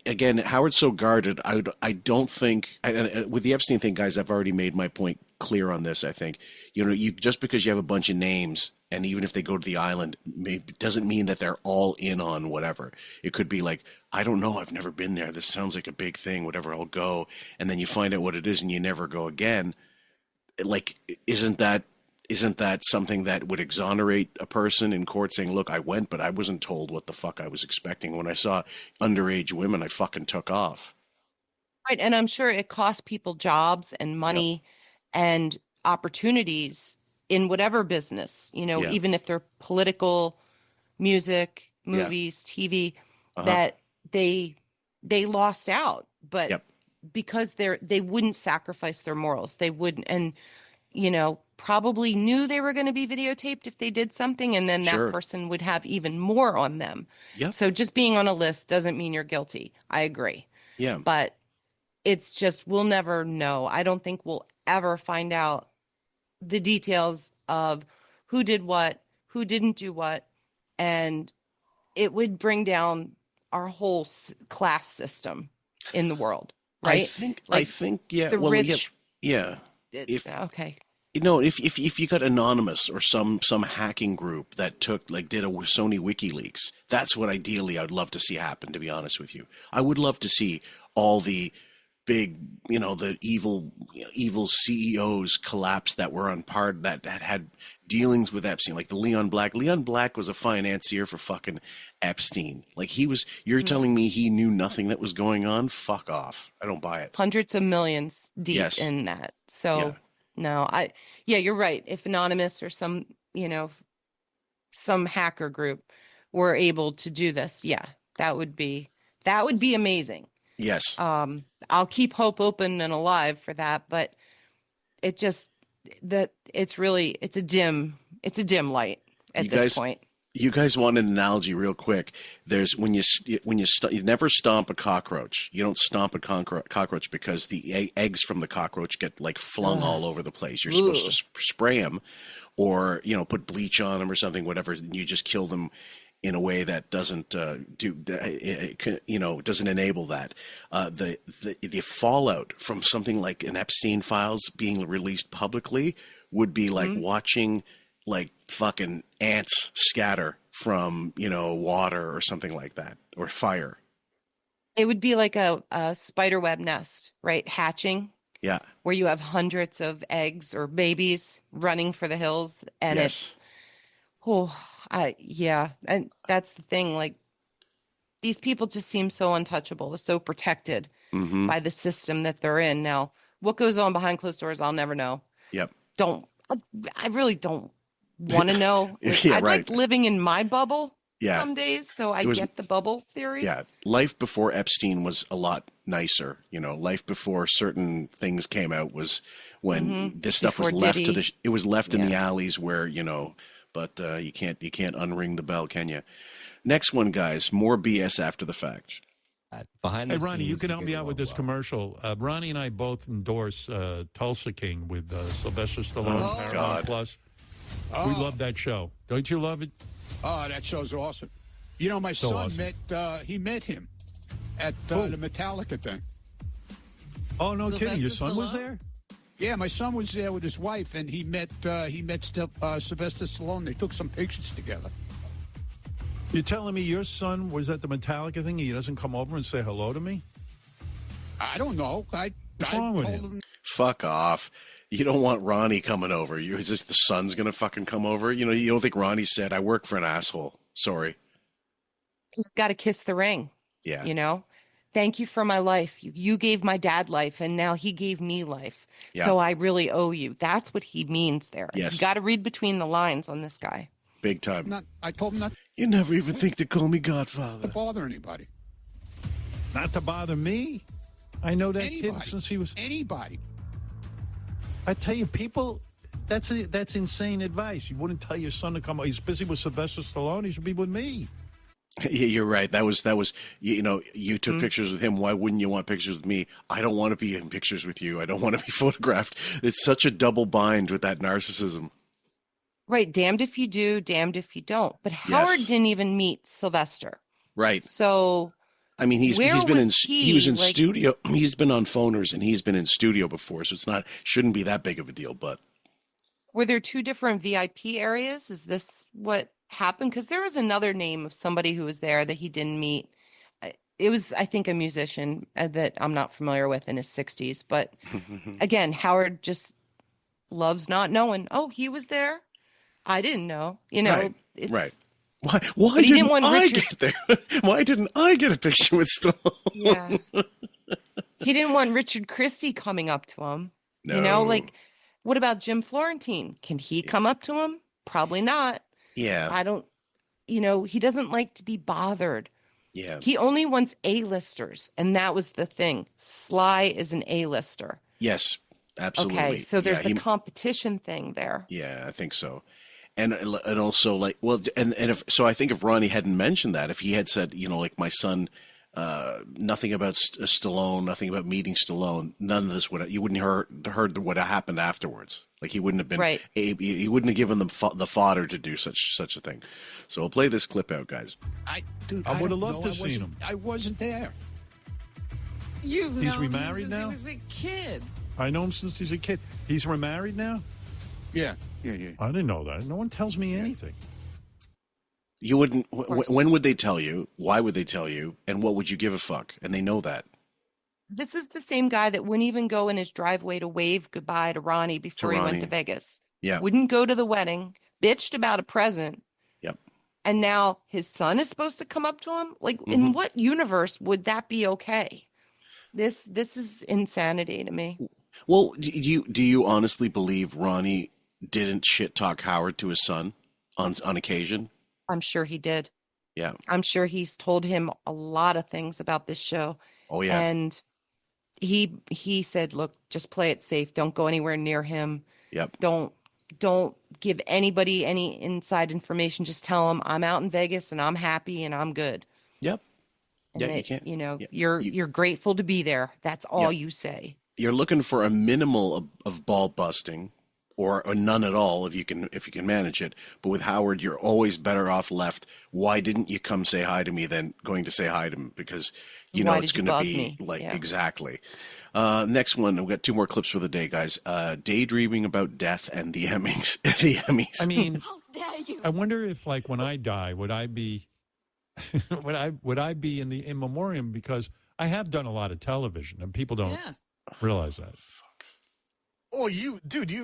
again, Howard's so guarded. I don't think, with the Epstein thing, guys, I've already made my point clear on this. I think, you just because you have a bunch of names, and even if they go to the island, doesn't mean that they're all in on whatever. It could be like, I don't know, I've never been there. This sounds like a big thing, whatever, I'll go. And then you find out what it is and you never go again. Like, isn't that something that would exonerate a person in court saying, look, I went, but I wasn't told what the fuck I was expecting. When I saw underage women, I fucking took off. Right. And I'm sure it costs people jobs and money and opportunities in whatever business, even if they're political, music, movies, TV, that they lost out. But because they wouldn't sacrifice their morals, they wouldn't, and probably knew they were going to be videotaped if they did something, and then that person would have even more on them. So just being on a list doesn't mean you're guilty. I agree. But it's just, we'll never know. I don't think we'll ever find out the details of who did what, who didn't do what, and it would bring down our whole class system in the world, right? I think, yeah. The well, rich, okay. If you got Anonymous or some hacking group that did a Sony WikiLeaks, that's what ideally I'd love to see happen, to be honest with you. I would love to see all the big, the evil CEOs collapse that were on part that had dealings with Epstein, like the Leon Black. Leon Black was a financier for fucking Epstein. Like you're telling me he knew nothing that was going on? Fuck off. I don't buy it. Hundreds of millions deep in that. So no, you're right. If Anonymous or some hacker group were able to do this, that would be amazing. Yes. I'll keep hope open and alive for that, but it's a dim light at this point. You guys want an analogy real quick? There's when you never stomp a cockroach. You don't stomp a cockroach because the eggs from the cockroach get flung all over the place. You're supposed to spray them, or put bleach on them or something, whatever. And you just kill them in a way that doesn't doesn't enable that. The fallout from something like an Epstein files being released publicly would be like watching fucking ants scatter from water or something like that, or fire. It would be like a spider web nest, right? Hatching. Yeah. Where you have hundreds of eggs or babies running for the hills, and and that's the thing. These people just seem so untouchable, so protected by the system that they're in. Now, what goes on behind closed doors, I'll never know. Yep. I really don't want to know. I like living in my bubble some days, so I get the bubble theory. Yeah. Life before Epstein was a lot nicer. Life before certain things came out was when this stuff Before was left Diddy. it was left in the alleys where, but you can't unring the bell, can you? Next one, guys, more BS after the fact. Hey, Ronnie, you can help me out with this commercial. Ronnie and I both endorse Tulsa King with Sylvester Stallone. Paramount Plus. We love that show. Don't you love it? Oh, that show's awesome. My son met him at the Metallica thing. Oh, no kidding. Your son was there? Yeah, my son was there with his wife, and he met Sylvester Stallone. They took some pictures together. You're telling me your son was at the Metallica thing and he doesn't come over and say hello to me? I don't know. What's wrong with him? Fuck off. You don't want Ronnie coming over. Is this the son's going to fucking come over? You don't think Ronnie said, I work for an asshole. Sorry. You've got to kiss the ring. Yeah. Thank you for my life. You gave my dad life, and now he gave me life. Yeah. So I really owe you. That's what he means there. Yes. You got to read between the lines on this guy. Big time. I told him not You never even think to call me Godfather. to bother anybody. Not to bother me. I know that Anybody. kid since he was... Anybody. I tell you, people, that's insane advice. You wouldn't tell your son to come. He's busy with Sylvester Stallone. He should be with me. Yeah, you're right. That was you took pictures with him. Why wouldn't you want pictures with me? I don't want to be in pictures with you. I don't want to be photographed. It's such a double bind with that narcissism. Right. Damned if you do, damned if you don't. But Howard didn't even meet Sylvester. Right. So I mean, he was in like, studio. He's been on phoners and he's been in studio before, so shouldn't be that big of a deal. But were there two different VIP areas? Is this what happened? Because there was another name of somebody who was there that he didn't meet. It was, I think, a musician that I'm not familiar with in his 60s. But again, Howard just loves not knowing. Oh, he was there. I didn't know. Right. Why didn't I get there? Why didn't I get a picture with Stallone? Yeah. He didn't want Richard Christie coming up to him. No. What about Jim Florentine? Can he come up to him? Probably not. Yeah. I don't, he doesn't like to be bothered. Yeah. He only wants A-listers. And that was the thing. Sly is an A-lister. Yes, absolutely. Okay. So there's the competition thing there. Yeah, I think so. And also I think if Ronnie hadn't mentioned that, if he had said, like my son, nothing about Stallone, nothing about meeting Stallone, none of this you wouldn't heard what happened afterwards. Like he wouldn't have been, right. He wouldn't have given them the fodder to do such a thing. So we'll play this clip out, guys. I would have loved to have seen him. I wasn't there. He's remarried now? He was a kid. I know him since he's a kid. He's remarried now? Yeah. I didn't know that. No one tells me anything. You wouldn't. When would they tell you? Why would they tell you? And what would you give a fuck? And they know that. This is the same guy that wouldn't even go in his driveway to wave goodbye to Ronnie before he went to Vegas. Yeah. Wouldn't go to the wedding, bitched about a present. Yep. And now his son is supposed to come up to him? Like, in what universe would that be okay? This is insanity to me. Well, do you honestly believe Ronnie didn't shit talk Howard to his son on occasion? I'm sure he did. Yeah. I'm sure he's told him a lot of things about this show. Oh, yeah. And he said, look, just play it safe. Don't go anywhere near him. Yep. Don't give anybody any inside information. Just tell them I'm out in Vegas and I'm happy and I'm good. Yep. And yeah, that, you can't. You're grateful to be there. That's all you say. You're looking for a minimal of ball busting, or none at all if you can manage it. But with Howard, you're always better off left. Why didn't you come say hi to me than going to say hi to him? Because it's going to be exactly. Next one, we've got two more clips for the day, guys. Daydreaming about death and the Emmys. The Emmys. I mean, How dare you? I wonder if, like, when I die, would I be would I be in the in memoriam? Because I have done a lot of television, and people don't realize that. Oh, you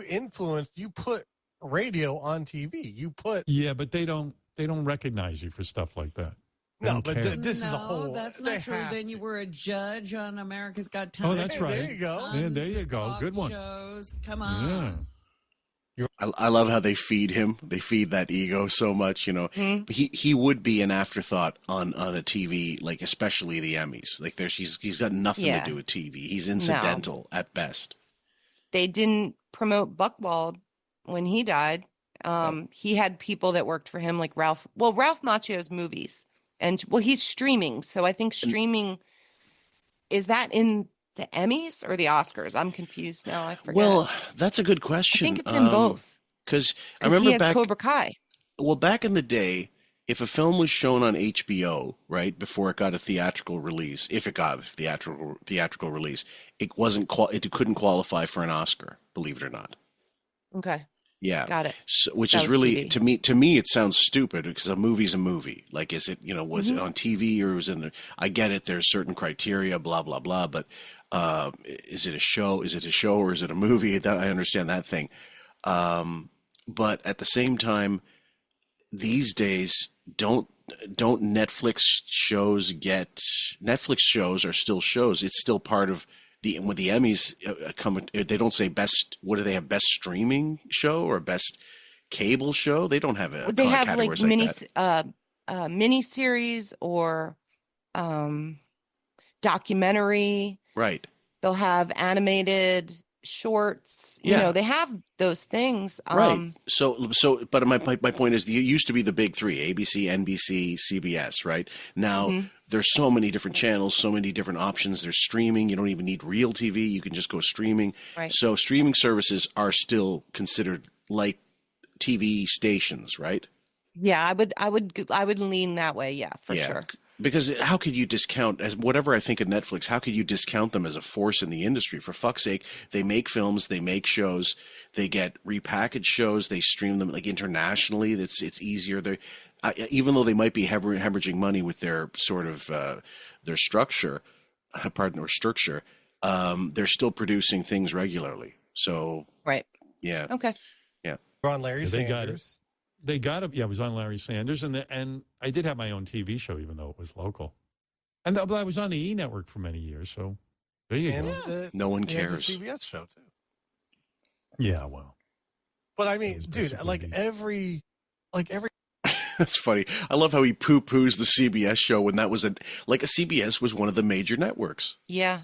influenced. You put radio on TV. Yeah, but they don't recognize you for stuff like that. No, but this is a whole. That's not true. Then you were a judge on America's Got Talent. Oh, that's right. There you go. Yeah, there you go. Good one. Shows. Come on. Yeah. I love how they feed him. They feed that ego so much, He would be an afterthought on a TV, like especially the Emmys. Like he's got nothing to do with TV. He's incidental at best. They didn't promote Buchwald when he died. He had people that worked for him, like Ralph Macchio's movies, and he's streaming. So I think streaming is that in the Emmys or the Oscars? I'm confused now. I forget. Well, that's a good question. I think it's in both. Because I remember he has Cobra Kai. Well, back in the day, if a film was shown on HBO, right, before it got a theatrical release, if it got a theatrical release, it couldn't qualify for an Oscar, believe it or not. Okay. Yeah. Got it. So, which is really TV. to me it sounds stupid because a movie's a movie. Like, is it, was it on TV or was it I get it, there's certain criteria, blah blah blah, but is it a show? Is it a show or is it a movie? That I understand that thing. But at the same time, these days don't Netflix shows are still shows. It's still part of when the Emmys come, they don't say best. What do they have? Best streaming show or best cable show? They don't have a. They have like mini series or documentary. Right. They'll have animated. shorts. Yeah. You know, they have those things. Right. But my point is, you used to be the big three: ABC, NBC, CBS. Right now, there's so many different channels, so many different options. There's streaming. You don't even need real TV. You can just go streaming. Right. So streaming services are still considered like TV stations, right? Yeah, I would lean that way. Yeah, for sure. Because how could you discount, as whatever I think of Netflix, how could you discount them as a force in the industry? For fuck's sake, they make films, they make shows, they get repackaged shows, they stream them like internationally. It's easier. Even though they might be hemorrhaging money with their sort of their structure, they're still producing things regularly. So right, yeah, okay, yeah. We're on Larry Sanders. They got it. Yeah, it was on Larry Sanders, and I did have my own TV show, even though it was local. And I was on the E Network for many years, so there you go. No one cares. The CBS show too. Yeah, well, but I mean, dude, like every. That's funny. I love how he poo-poos the CBS show when that was a CBS was one of the major networks. Yeah.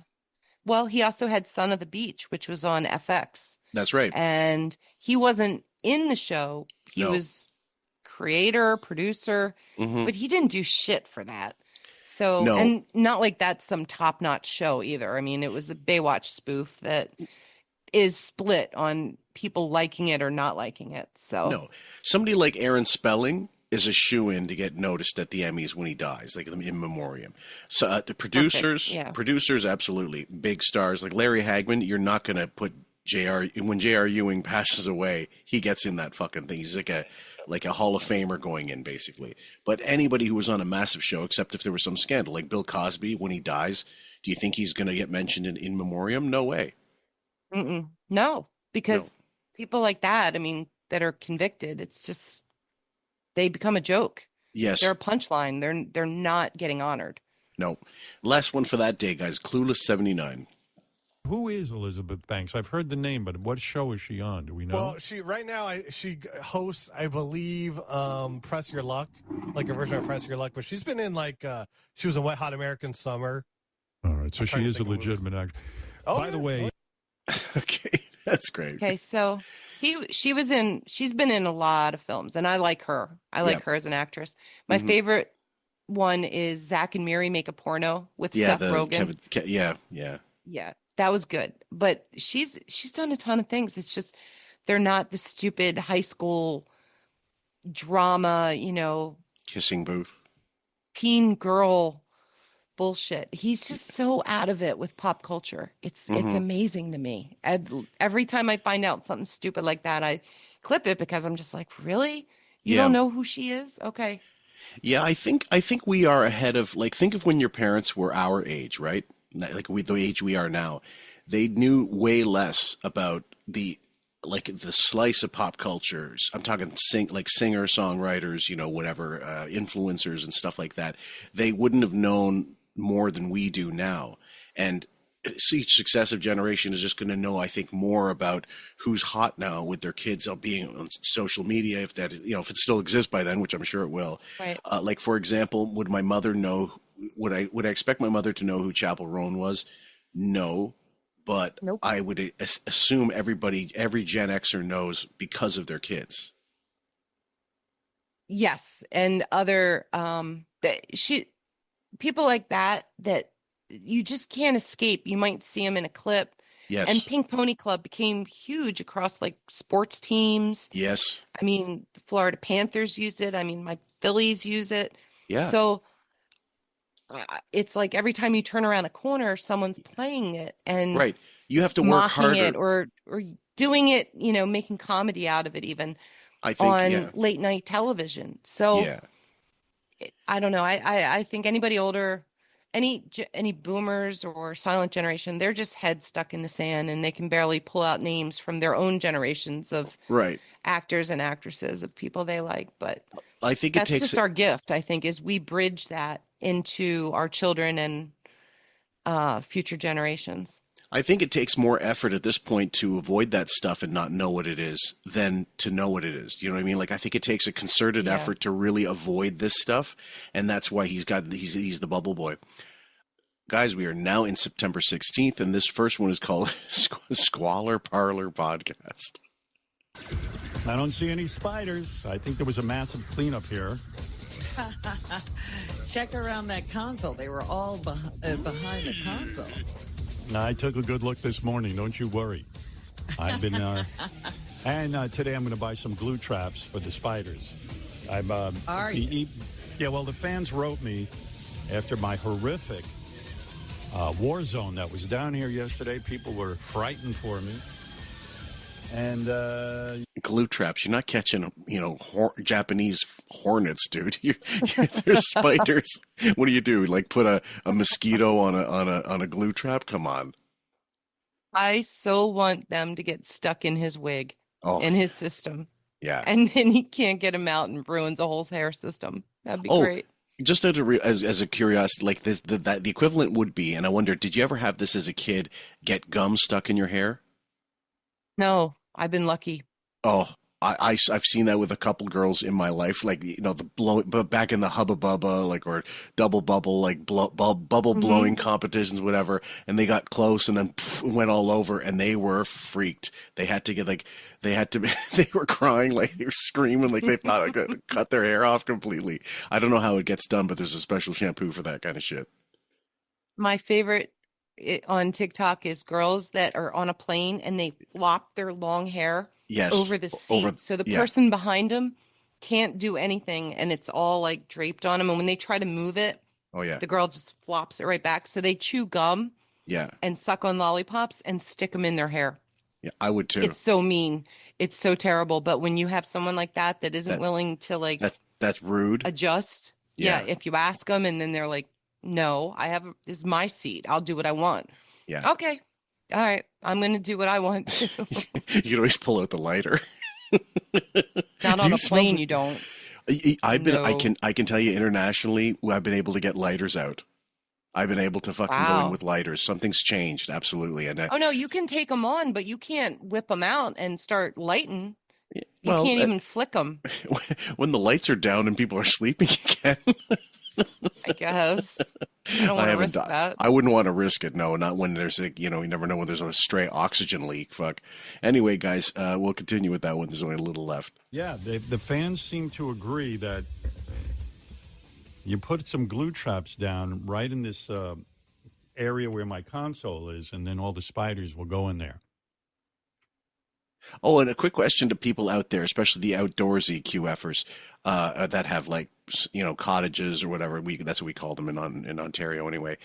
Well, he also had Son of the Beach, which was on FX. That's right. And he wasn't in the show. He was creator, producer, but he didn't do shit for that. So, and not like that's some top-notch show either. I mean, it was a Baywatch spoof that is split on people liking it or not liking it. So no, somebody like Aaron Spelling is a shoo-in to get noticed at the Emmys when he dies, like in memoriam. So the producers, absolutely big stars like Larry Hagman. You're not going to put when J.R. Ewing passes away, he gets in that fucking thing. He's like a Hall of Famer going in, basically. But anybody who was on a massive show, except if there was some scandal, like Bill Cosby, when he dies, do you think he's going to get mentioned in memoriam? No way. No, because people like that, I mean, that are convicted, it's just they become a joke. Yes, they're a punchline. They're not getting honored. No. Last one for that day, guys. Clueless 79. Who is Elizabeth Banks? I've heard the name, but what show is she on? Do we know? Well, she hosts, I believe, Press Your Luck, like a version of Press Your Luck. But she's been in she was in Wet Hot American Summer. All right, so she is a legitimate actor. By the way, okay, that's great. Okay, so she's been in a lot of films, and I like her. I like her as an actress. My favorite one is Zack and Miri Make a Porno with Seth Rogen. Yeah, that was good. But she's done a ton of things. It's just they're not the stupid high school drama, kissing booth, teen girl bullshit. He's just so out of it with pop culture. It's amazing to me. Every time I find out something stupid like that, I clip it because I'm just like, really? You don't know who she is? Okay. Yeah, I think we are ahead of, think of when your parents were our age, right? Like the age we are now. They knew way less about the slice of pop cultures. I'm talking singer songwriters, whatever, influencers and stuff like that. They wouldn't have known more than we do now. And each successive generation is just going to know, I think, more about who's hot now with their kids being on social media, if that, if it still exists by then, which I'm sure it will. Right. For example, would my mother know? Would I expect my mother to know who Chapel Roan was? No, but I would assume every Gen Xer knows because of their kids. Yes, and other people like that you just can't escape. You might see them in a clip. Yes. And Pink Pony Club became huge across sports teams. Yes. I mean, the Florida Panthers used it. I mean, my Phillies use it. Yeah. So it's like every time you turn around a corner, someone's playing it and right. You have to work harder, it or doing it. Making comedy out of it, even on late night television. So I don't know. I think anybody older, any boomers or silent generation, they're just heads stuck in the sand, and they can barely pull out names from their own generations of actors and actresses of people they like. But I think that's just our gift. I think is we bridge that into our children and future generations. I think it takes more effort at this point to avoid that stuff and not know what it is than to know what it is. You know what I mean? I think it takes a concerted effort to really avoid this stuff, and that's why he's the bubble boy. guys, we are now in September 16th, and this first one is called Squalor Parlor Podcast. I don't see any spiders. I think there was a massive cleanup here. Check around that console. They were all behind the console. I took a good look this morning. Don't you worry. I've been... and today I'm going to buy some glue traps for the spiders. Are you? Yeah, well, the fans wrote me after my horrific war zone that was down here yesterday. People were frightened for me. And glue traps. You're not catching, Japanese hornets, dude. There's spiders. What do? Like put a mosquito on a glue trap? Come on. I so want them to get stuck in his wig, in his system. Yeah. And then he can't get him out and ruins a whole hair system. That'd be great. Just as a curiosity, like this, the equivalent would be, and I wonder, did you ever have this as a kid? Get gum stuck in your hair? No, I've been lucky. Oh, I've seen that with a couple girls in my life, like the blow, but back in the Hubba Bubba, like or Double Bubble, like bubble blowing competitions, whatever. And they got close and then went all over, and they were freaked. They had to get they were crying, like they were screaming, like they thought I could cut their hair off completely. I don't know how it gets done, but there's a special shampoo for that kind of shit. My favorite on TikTok is girls that are on a plane and they flop their long hair over the seat. So the person behind them can't do anything and it's all like draped on them. And when they try to move it, the girl just flops it right back. So they chew gum and suck on lollipops and stick them in their hair. Yeah, I would too. It's so mean. It's so terrible. But when you have someone like that isn't willing to that's rude. Adjust. Yeah. If you ask them and then they're like, no, this is my seat. I'll do what I want. Yeah. Okay. All right. I'm going to do what I want to. You can always pull out the lighter. Not on a plane, you don't. I can tell you internationally, I've been able to get lighters out. I've been able to fucking go in with lighters. Something's changed. Absolutely. And oh no, you can take them on, but you can't whip them out and start lighting. You can't even flick them. When the lights are down and people are sleeping, you can. I guess. I don't want to risk that. I wouldn't want to risk it. No, not when there's you never know when there's a stray oxygen leak. Fuck. Anyway, guys, we'll continue with that one. There's only a little left. Yeah, the fans seem to agree that you put some glue traps down right in this area where my console is, and then all the spiders will go in there. Oh, and a quick question to people out there, especially the outdoorsy QFers that have cottages or whatever. That's what we call them in Ontario anyway.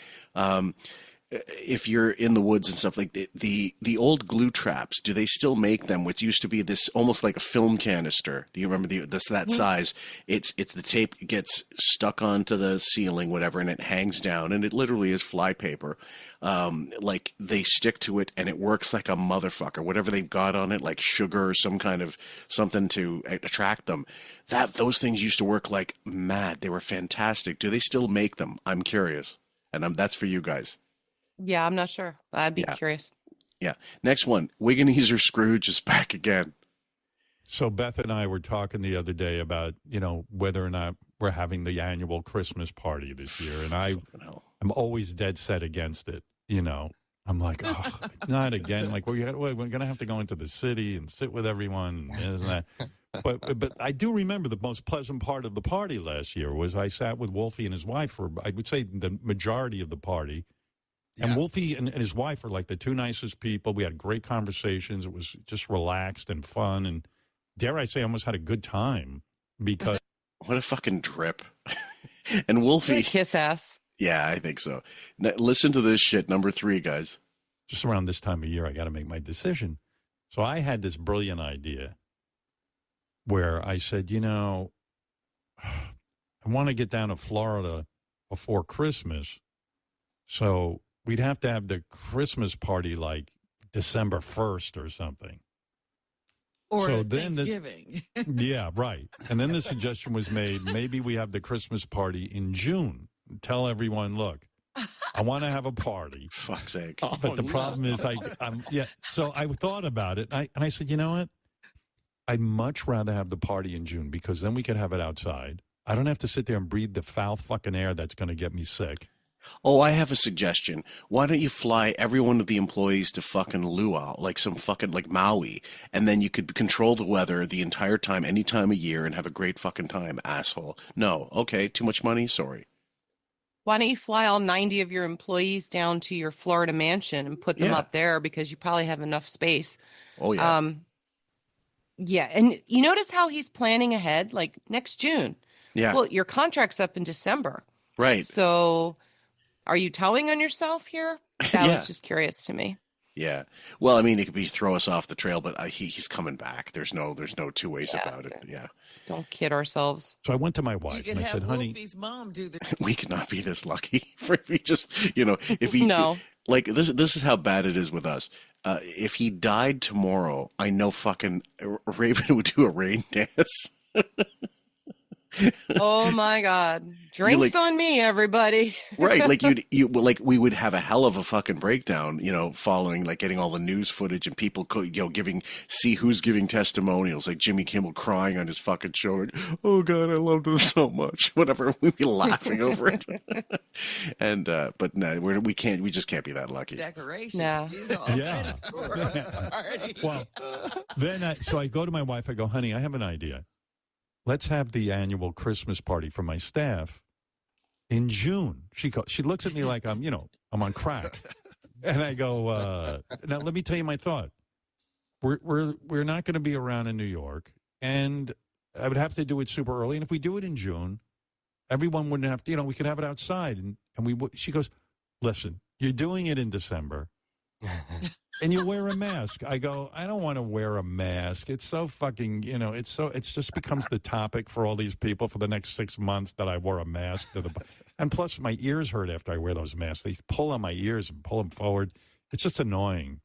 If you're in the woods and stuff, like the old glue traps, do they still make them? Which used to be this almost like a film canister. Do you remember that size? It's the tape gets stuck onto the ceiling, whatever, and it hangs down, and it literally is flypaper. Like they stick to it, and it works like a motherfucker. Whatever they've got on it, like sugar or some kind of something to attract them. Those things used to work like mad. They were fantastic. Do they still make them? I'm curious, and that's for you guys. Yeah, I'm not sure. I'd be curious. Yeah. Next one. Wigginizer Scrooge is back again. So Beth and I were talking the other day about, whether or not we're having the annual Christmas party this year. And I'm always dead set against it. I'm like, oh, not again. Like, we're going to have to go into the city and sit with everyone. And that. But I do remember the most pleasant part of the party last year was I sat with Wolfie and his wife for, I would say, the majority of the party. And Wolfie and his wife are like the two nicest people. We had great conversations. It was just relaxed and fun. And dare I say, I almost had a good time because... What a fucking drip. And Wolfie... Kiss ass. Yeah, I think so. Now, listen to this shit. Number 3, guys. Just around this time of year, I got to make my decision. So I had this brilliant idea where I said, I want to get down to Florida before Christmas. So... we'd have to have the Christmas party like December 1st or something. Or so Thanksgiving. Yeah, right. And then the suggestion was made, maybe we have the Christmas party in June. Tell everyone, look, I want to have a party. Fuck's sake. But the problem is, so I thought about it, and I said, you know what? I'd much rather have the party in June because then we could have it outside. I don't have to sit there and breathe the foul fucking air that's going to get me sick. Oh, I have a suggestion. Why don't you fly every one of the employees to fucking Luau, like some fucking like Maui, and then you could control the weather the entire time, any time of year, and have a great fucking time, asshole. No, okay, too much money. Sorry. Why don't you fly all 90 of your employees down to your Florida mansion and put them Yeah. up there because you probably have enough space. Oh yeah. Yeah, and you notice how he's planning ahead, like next June. Yeah. Well, your contract's up in December. Right. So are you towing on yourself here? That Yeah. was just curious to me. Yeah. Well, I mean, it could be throw us off the trail, but he's coming back. There's no two ways about it. Yeah. Don't kid ourselves. So I went to my You wife could and I said, have honey, Wolfie's mom do the. We could not be this lucky for if he just, if he No. like this is how bad it is with us. If he died tomorrow, I know fucking Raven would do a rain dance. Oh my God. Drinks on me, everybody. Right, like we would have a hell of a fucking breakdown, following like getting all the news footage and people, see who's giving testimonials, like Jimmy Kimmel crying on his fucking show, like, oh God, I love this so much, whatever. We'd be laughing over it, and but no, we just can't be that lucky. Decoration. No. He's all Yeah. ready for a party. well, then so I go to my wife. I go, honey, I have an idea. Let's have the annual Christmas party for my staff in June. She looks at me like I'm on crack, and I go, now let me tell you my thought. We're not going to be around in New York, and I would have to do it super early. And if we do it in June, everyone wouldn't have to. We could have it outside, and we would. She goes, listen, you're doing it in December. And you wear a mask. I go, I don't want to wear a mask. It's so fucking, it just becomes the topic for all these people for the next 6 months that I wore a mask. And plus my ears hurt after I wear those masks. They pull on my ears and pull them forward. It's just annoying.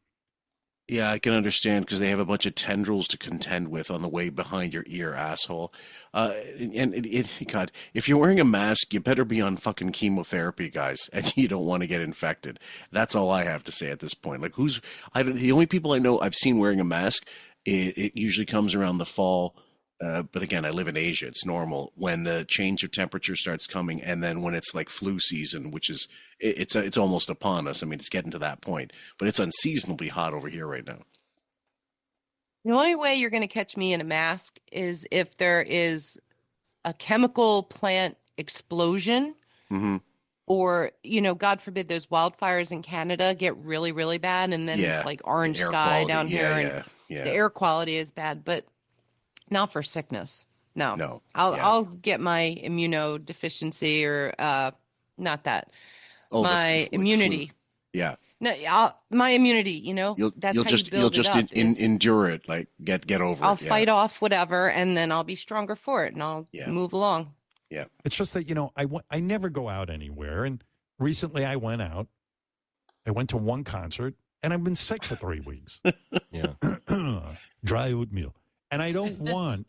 Yeah, I can understand because they have a bunch of tendrils to contend with on the way behind your ear, asshole. God, if you're wearing a mask, you better be on fucking chemotherapy, guys, and you don't want to get infected. That's all I have to say at this point. Like, the only people I know I've seen wearing a mask, it usually comes around the fall. But again, I live in Asia. It's normal when the change of temperature starts coming, and then when it's like flu season, which is it's almost upon us. I mean, it's getting to that point, but it's unseasonably hot over here right now. The only way you're going to catch me in a mask is if there is a chemical plant explosion, Mm-hmm. or, God forbid, those wildfires in Canada get really, really bad, and then it's like orange The air sky quality, down here, yeah. the air quality is bad, but not for sickness. No. Yeah. I'll get my immunodeficiency or not that. Oh, my the immunity. flu. Yeah. No, my immunity, that's You'll how just you build it up, endure it, like get over I'll it. fight off whatever, and then I'll be stronger for it, and I'll move along. Yeah. It's just that, I never go out anywhere. And recently I went out. I went to one concert, and I've been sick for 3 weeks. Yeah. Dry oatmeal. And I don't want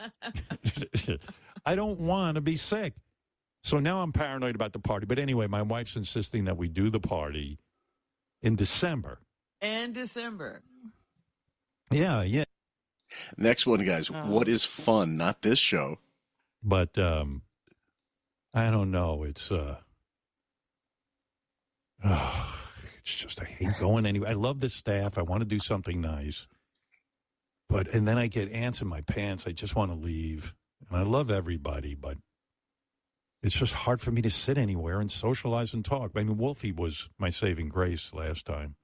to be sick. So now I'm paranoid about the party. But anyway, my wife's insisting that we do the party in December. And December. Yeah. Next one, guys. What is fun? Not this show. But I don't know. It's just I hate going anywhere. I love the staff. I want to do something nice. And then I get ants in my pants. I just want to leave. And I love everybody, but it's just hard for me to sit anywhere and socialize and talk. I mean, Wolfie was my saving grace last time.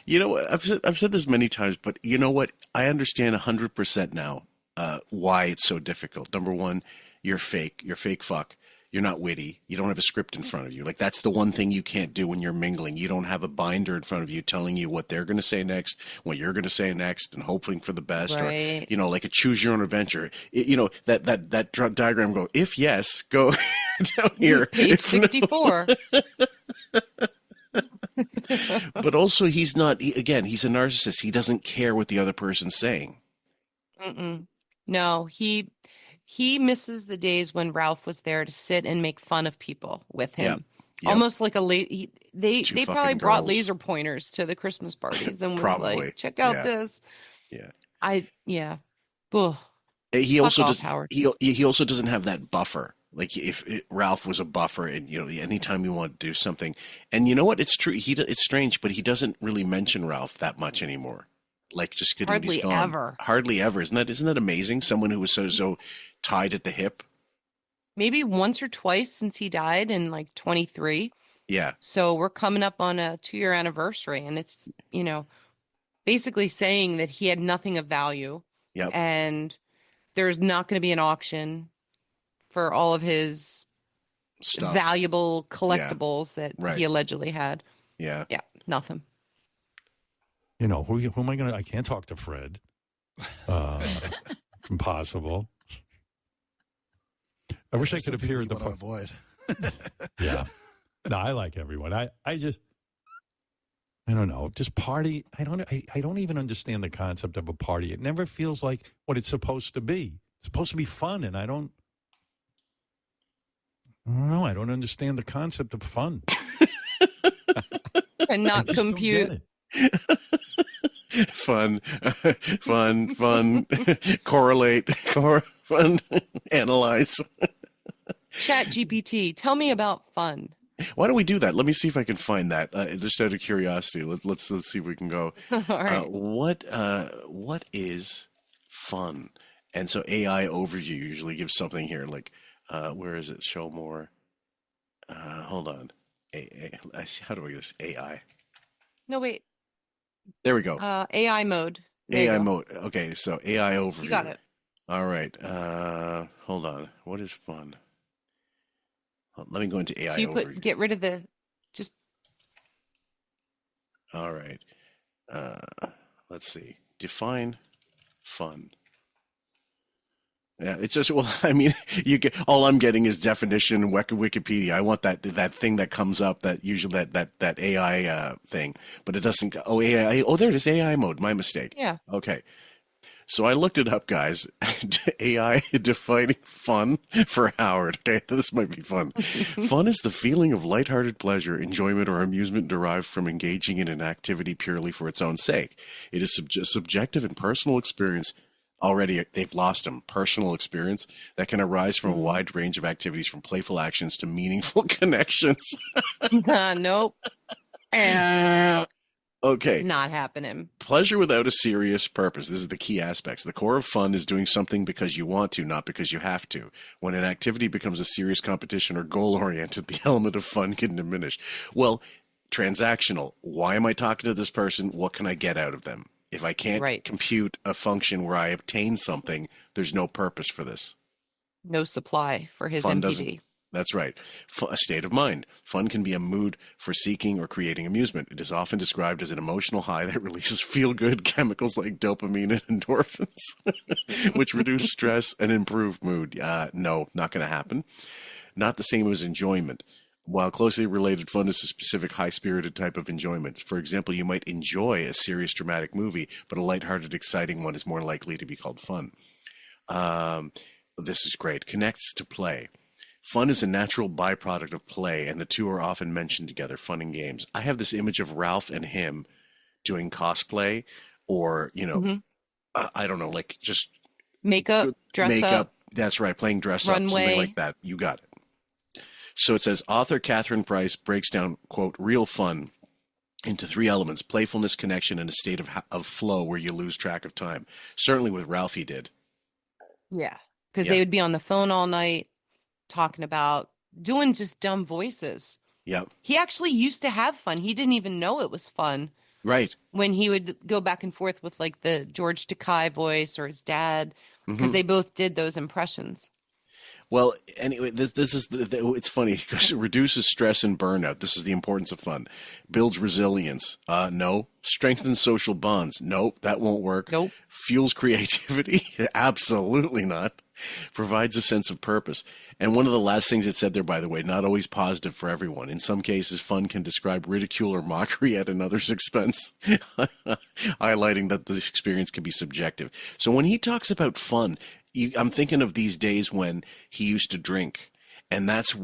You know what? I've said this many times, but you know what? I understand 100% now why it's so difficult. Number one, you're fake. You're fake fuck. You're not witty. You don't have a script in front of you. Like, that's the one thing you can't do when you're mingling. You don't have a binder in front of you telling you what they're going to say next, what you're going to say next, and hoping for the best. Right. Or, like a choose your own adventure. That diagram go, if yes, go down here. Page 64. But also, he's not, he's a narcissist. He doesn't care what the other person's saying. Mm-mm. No, he misses the days when Ralph was there to sit and make fun of people with him. Yep. Almost like they Two probably fucking brought girls. laser pointers to the Christmas parties and was Probably. like, check out this. Yeah. Ugh. He Fuck also off, does. Howard. He also doesn't have that buffer Like if Ralph was a buffer, and anytime you want to do something, and you know what, it's true. It's strange, but he doesn't really mention Ralph that much anymore. Like just good when he's gone. Hardly ever. Isn't that amazing? Someone who was so tied at the hip. Maybe once or twice since he died in like 23. Yeah. So we're coming up on a 2-year anniversary, and it's basically saying that he had nothing of value. Yep. And there's not going to be an auction for all of his stuff, valuable collectibles that Right. he allegedly had. Yeah. Yeah, nothing. Who am I going to? I can't talk to Fred. Impossible. I wish I could appear at the avoid. Yeah. No, I like everyone. I don't know. Just party. I don't even understand the concept of a party. It never feels like what it's supposed to be. It's supposed to be fun, and I don't know. I don't understand the concept of fun. And not compute. Fun, correlate, fun, analyze. Chat GPT, tell me about fun. Why don't we do that? Let me see if I can find that. Just out of curiosity, let's see if we can go. All right. What is fun? And so AI overview usually gives something here. Like, where is it? Show more. Hold on. How do I get this? AI. No, wait. There we go. AI mode. AI mode. Okay, so AI overview. You got it. All right. Hold on. What is fun? Let me go into AI So you overview. get rid of the just. All right. Let's see. Define fun. Yeah, it's just, well, I mean, all I'm getting is definition Wikipedia. I want that thing that comes up, that usually that AI thing, but it doesn't go. Oh, AI. Oh, there it is. AI mode. My mistake. Yeah. Okay. So I looked it up, guys. AI defining fun for Howard. Okay, this might be fun. Fun is the feeling of lighthearted pleasure, enjoyment, or amusement derived from engaging in an activity purely for its own sake. It is subjective and personal experience. Already, they've lost them. Personal experience that can arise from a wide range of activities, from playful actions to meaningful connections. Nope. Okay. Not happening. Pleasure without a serious purpose. This is the key aspects. The core of fun is doing something because you want to, not because you have to. When an activity becomes a serious competition or goal-oriented, the element of fun can diminish. Well, transactional. Why am I talking to this person? What can I get out of them? If I can't compute a function where I obtain something, there's no purpose for this. No supply for his Fun MPD. doesn't. That's right. A state of mind. Fun can be a mood for seeking or creating amusement. It is often described as an emotional high that releases feel-good chemicals like dopamine and endorphins, which reduce stress and improve mood. No, not going to happen. Not the same as enjoyment. While closely related, fun is a specific high-spirited type of enjoyment. For example, you might enjoy a serious dramatic movie, but a lighthearted, exciting one is more likely to be called fun. This is great. Connects to play. Fun is a natural byproduct of play, and the two are often mentioned together, fun and games. I have this image of Ralph and him doing cosplay, or, I don't know, like just... Makeup, dress up. That's right, playing dress up, something like that. You got it. So it says, author Catherine Price breaks down, quote, real fun into 3 elements: playfulness, connection, and a state of flow where you lose track of time. Certainly with Ralph, he did. Yeah, because they would be on the phone all night talking about doing just dumb voices. Yep. He actually used to have fun. He didn't even know it was fun. Right. When he would go back and forth with like the George Takei voice or his dad, because they both did those impressions. Well, anyway, this is it's funny because it reduces stress and burnout. This is the importance of fun. Builds resilience. No. Strengthens social bonds. Nope, that won't work. Nope. Fuels creativity. Absolutely not. Provides a sense of purpose. And one of the last things it said there, by the way, not always positive for everyone. In some cases, fun can describe ridicule or mockery at another's expense, highlighting that this experience can be subjective. So when he talks about fun, I'm thinking of these days when he used to drink, and that's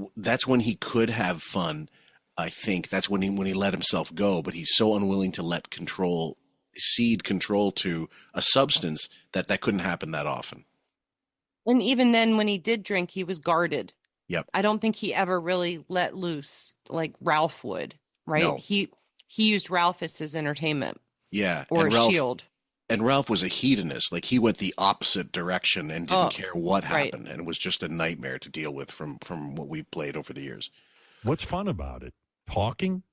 when he could have fun. I think that's when he let himself go, but he's so unwilling to cede control to a substance that couldn't happen that often. And even then, when he did drink, he was guarded. Yep. I don't think he ever really let loose like Ralph would, right? No. He used Ralph as his entertainment Yeah. or and a Ralph, shield. And Ralph was a hedonist. Like, he went the opposite direction and didn't care what happened, and it was just a nightmare to deal with from what we've played over the years. What's fun about it? Talking?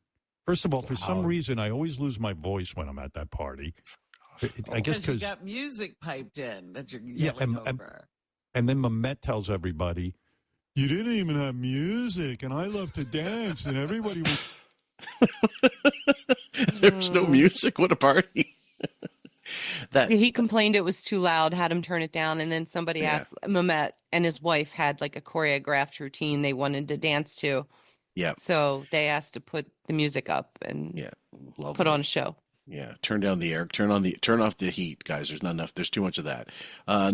First of all, for some reason, I always lose my voice when I'm at that party. I guess because you got music piped in that you're yelling over. And then Mamet tells everybody, you didn't even have music, and I love to dance, and everybody was... There's no music? What a party. He complained it was too loud, had him turn it down, and then somebody asked Mamet, and his wife had like a choreographed routine they wanted to dance to. Yeah. So they asked to put the music up and put on a show. Yeah. Turn down the air. Turn off the heat, guys. There's not enough. There's too much of that.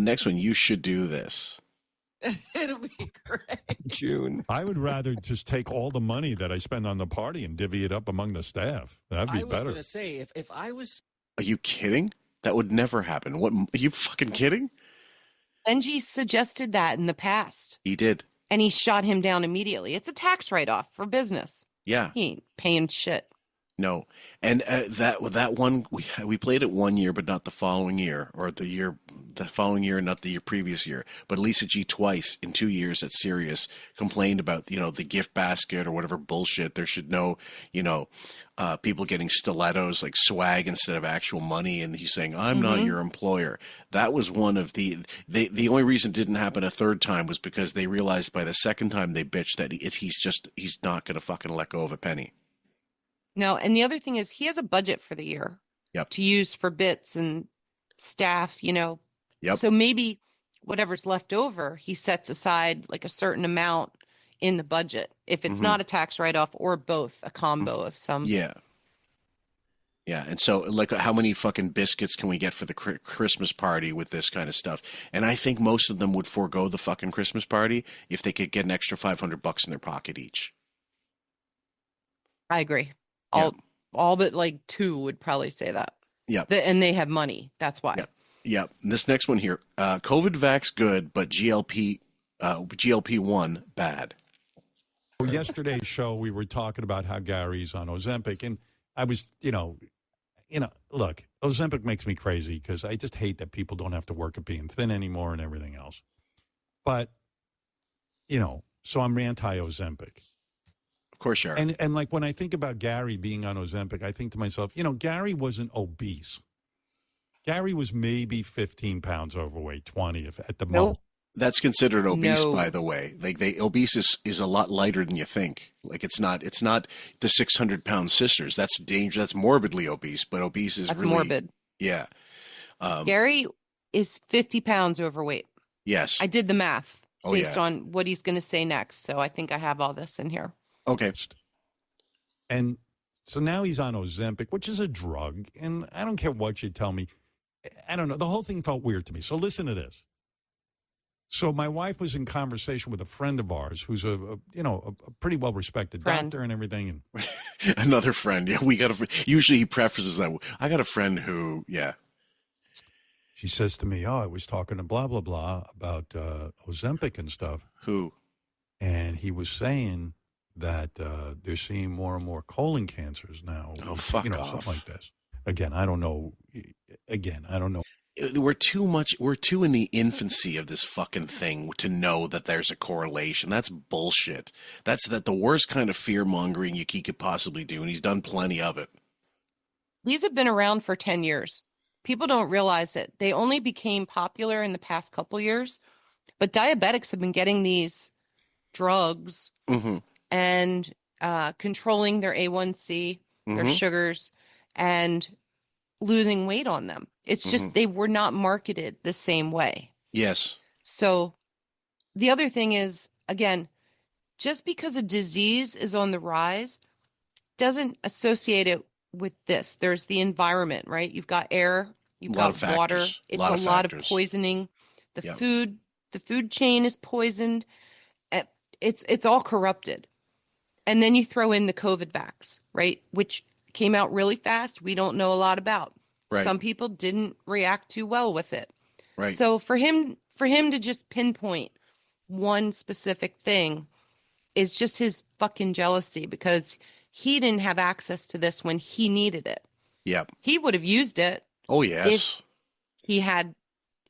Next one, you should do this. It'll be great. June. I would rather just take all the money that I spend on the party and divvy it up among the staff. That'd be better. I was going to say, if I was... Are you kidding? That would never happen. What? Are you fucking kidding? Benji suggested that in the past. He did. And he shot him down immediately. It's a tax write-off for business. Yeah. He ain't paying shit. No. And that one, we played it one year, but not the following year, or the following year, not the previous year. But Lisa G twice in 2 years at Sirius complained about, the gift basket or whatever bullshit. There should no, people getting stilettos, like swag instead of actual money. And he's saying, I'm not your employer. That was one of the only reason it didn't happen a third time was because they realized by the second time they bitched that he's not going to fucking let go of a penny. No, and the other thing is he has a budget for the year to use for bits and staff, Yep. So maybe whatever's left over, he sets aside like a certain amount in the budget. If it's not a tax write-off or both, a combo of some. Yeah. Yeah, and so, like, how many fucking biscuits can we get for the Christmas party with this kind of stuff? And I think most of them would forego the fucking Christmas party if they could get an extra $500 in their pocket each. I agree. All but like two would probably say that. Yeah. And they have money. That's why. Yeah. This next one here, COVID vax good, but GLP-1 bad. Well, yesterday's show, we were talking about how Gary's on Ozempic, and I was, look, Ozempic makes me crazy because I just hate that people don't have to work at being thin anymore and everything else. But, so I'm anti-Ozempic. Of course you are. And like when I think about Gary being on Ozempic, I think to myself, Gary wasn't obese. Gary was maybe 15 pounds overweight, 20 at the most. That's considered obese, by the way. Like obese is a lot lighter than you think. Like it's not the 600-pound sisters. That's dangerous. That's morbidly obese, but obese is really morbid. Yeah. Gary is 50 pounds overweight. Yes. I did the math based on what he's going to say next. So I think I have all this in here. Okay. And so now he's on Ozempic, which is a drug. And I don't care what you tell me. I don't know. The whole thing felt weird to me. So listen to this. So my wife was in conversation with a friend of ours who's a pretty well-respected doctor and everything. And another friend. Yeah, we got usually he prefaces that. I got a friend who, She says to me, I was talking to blah, blah, blah about Ozempic and stuff. Who? And he was saying that they're seeing more and more colon cancers now. Oh, fuck off. Something like this. Again, I don't know. We're too in the infancy of this fucking thing to know that there's a correlation. That's bullshit. That's the worst kind of fear mongering he could possibly do, and he's done plenty of it. These have been around for 10 years. People don't realize it. They only became popular in the past couple years, but diabetics have been getting these drugs and controlling their A1C, their sugars, and losing weight on them. It's just they were not marketed the same way. Yes. So the other thing is, again, just because a disease is on the rise doesn't associate it with this. There's the environment, right? You've got air, you've got water. It's a lot of poisoning. The food chain is poisoned. It's all corrupted. And then you throw in the COVID vax, right? Which came out really fast. We don't know a lot about. Right. Some people didn't react too well with it. Right. So for him to just pinpoint one specific thing is just his fucking jealousy because he didn't have access to this when he needed it. Yep. He would have used it. Oh, yes.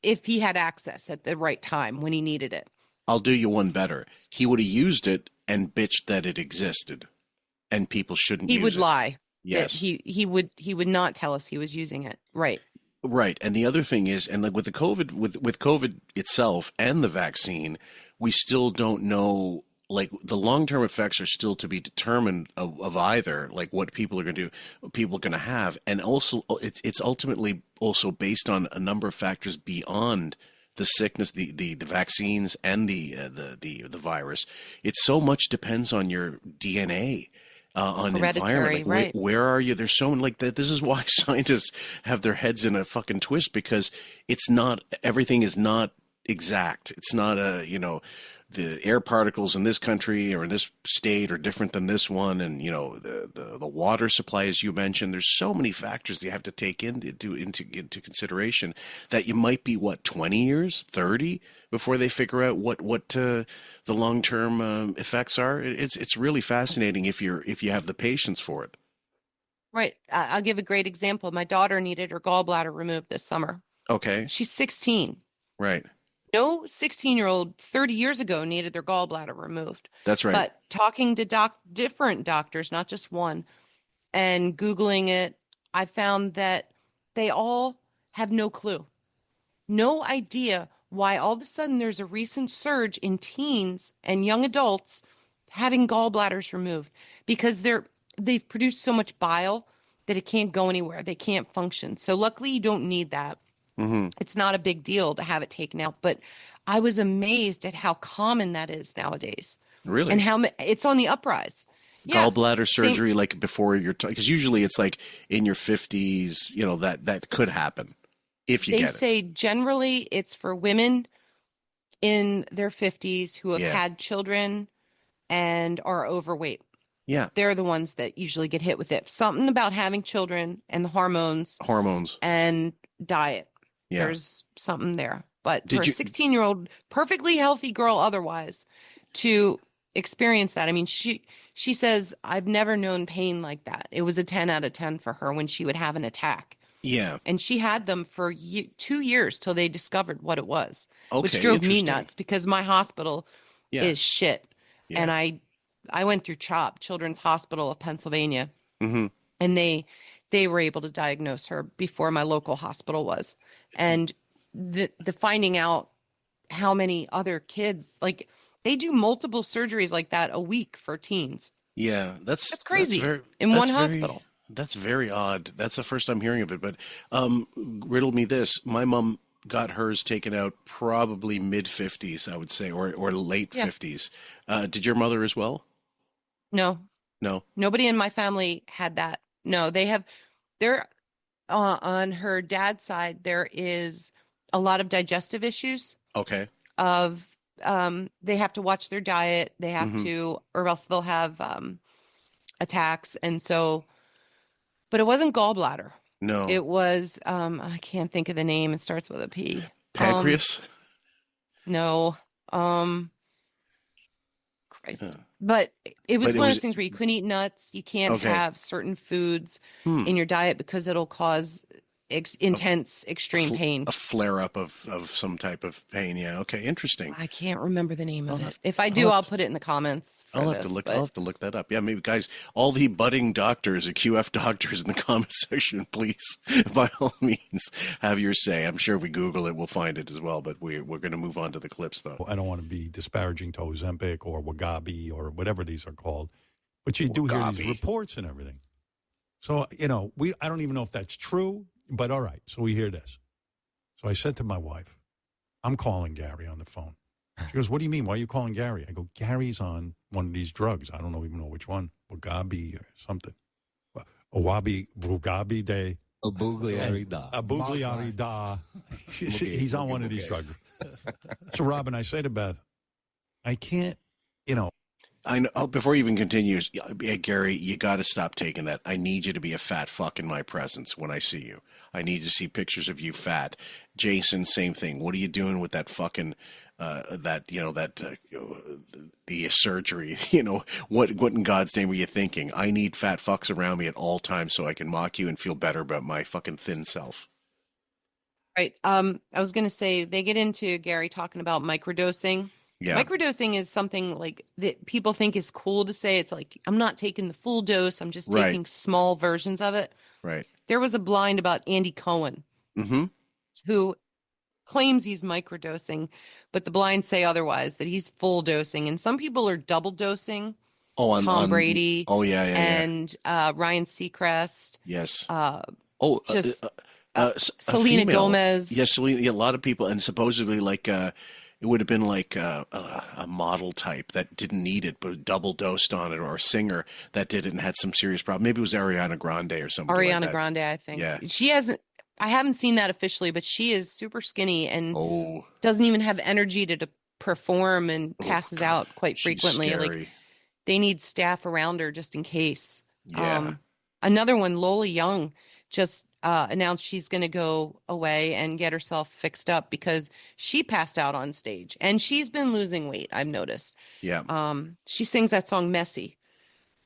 If he had access at the right time when he needed it. I'll do you one better. He would have used it and bitched that it existed, and people shouldn't use it. He would lie. Yes. He would not tell us he was using it. Right. Right. And the other thing is, and like with the COVID, with COVID itself and the vaccine, we still don't know, like the long-term effects are still to be determined of either, like what people are going to do, what people are going to have. And also it's ultimately also based on a number of factors beyond the sickness, the vaccines and the virus. It so much depends on your DNA. On environment, like, right? Where are you? There's so many, like that. This is why scientists have their heads in a fucking twist, because it's not, everything is not exact. It's not the air particles in this country or in this state are different than this one, and the water supply, as you mentioned. There's so many factors that you have to take into consideration that you might be 20 years, 30 before they figure out what the long-term effects are. It's really fascinating if you have the patience for it. Right. I'll give a great example. My daughter needed her gallbladder removed this summer. Okay. She's 16. Right. No 16-year-old 30 years ago needed their gallbladder removed. That's right. But talking to different doctors, not just one, and Googling it, I found that they all have no clue, no idea why all of a sudden there's a recent surge in teens and young adults having gallbladders removed because they've produced so much bile that it can't go anywhere. They can't function. So luckily you don't need that. Mm-hmm. It's not a big deal to have it taken out, but I was amazed at how common that is nowadays. Really? And how it's on the uprise. Yeah. Gallbladder surgery, like before because usually it's like in your 50s, that could happen if you get it. They say generally it's for women in their 50s who have had children and are overweight. Yeah. They're the ones that usually get hit with it. Something about having children and the hormones and diet. Yeah. There's something there. But for a 16-year-old, perfectly healthy girl otherwise, to experience that, I mean, she says, I've never known pain like that. It was a 10 out of 10 for her when she would have an attack. Yeah. And she had them for 2 years till they discovered what it was, which Okay, drove me nuts because my hospital Yeah. is shit. Yeah. And I went through CHOP, Children's Hospital of Pennsylvania, Mm-hmm. and they were able to diagnose her before my local hospital was. And the finding out how many other kids, like they do multiple surgeries like that a week for teens. Yeah, that's crazy in that's one very- hospital. That's very odd. That's the first I'm hearing of it. But riddle me this: my mom got hers taken out probably mid-50s, I would say, or late 50s. Did your mother as well? No, nobody in my family had that. No, they're on her dad's side. There is a lot of digestive issues. Okay. They have to watch their diet. They have Mhm. to, or else they'll have attacks. And so, but it wasn't gallbladder. No. It was, I can't think of the name. It starts with a P. Pancreas? No. Christ. Huh. But it was But it one of was- those things where you couldn't eat nuts. You can't Okay. have certain foods Hmm. in your diet because it'll cause intense, extreme pain. A flare-up of some type of pain. Yeah. Okay. Interesting. I can't remember the name of I'll it. have- If I I'll do, have I'll to- put it in the comments. For I'll have this, to look. but- I'll have to look that up. Yeah, maybe guys, all the budding doctors, the QF doctors in the comment section, please, by all means, have your say. I'm sure if we Google it, we'll find it as well. But we're going to move on to the clips, though. I don't want to be disparaging to Ozempic or Wagabi or whatever these are called, but you do hear these reports and everything. So, I don't even know if that's true, but all right. So we hear this. So I said to my wife, I'm calling Gary on the phone. She goes, what do you mean? Why are you calling Gary? I go, Gary's on one of these drugs. I don't even know which one. Wagabi or something. Wagabi de. Abugliarida. Abugliarida. He's on one of these drugs. So, Robin, I say to Beth, I can't, I know. Before you even continues, Gary, you got to stop taking that. I need you to be a fat fuck in my presence when I see you. I need to see pictures of you fat. Jason, same thing. What are you doing with that fucking the surgery. What in God's name were you thinking? I need fat fucks around me at all times so I can mock you and feel better about my fucking thin self. Right. I was going to say they get into Gary talking about microdosing. Yeah. Microdosing is something like that people think is cool to say. It's like, I'm not taking the full dose. I'm just taking small versions of it. Right. There was a blind about Andy Cohen who claims he's microdosing, but the blinds say otherwise, that he's full dosing. And some people are double dosing. Tom Brady. And Ryan Seacrest. Yes. Selena Gomez. Yes, Selena. Yeah, a lot of people, and supposedly it would have been like a model type that didn't need it, but double dosed on it, or a singer that did it and had some serious problem. Maybe it was Ariana Grande or something. Ariana Grande, I think. Yeah. She hasn't. I haven't seen that officially, but she is super skinny and doesn't even have energy to perform and passes out quite frequently. Like they need staff around her just in case. Yeah. Another one, Lola Young, just announced she's going to go away and get herself fixed up because she passed out on stage and she's been losing weight. I've noticed. Yeah. She sings that song "Messy."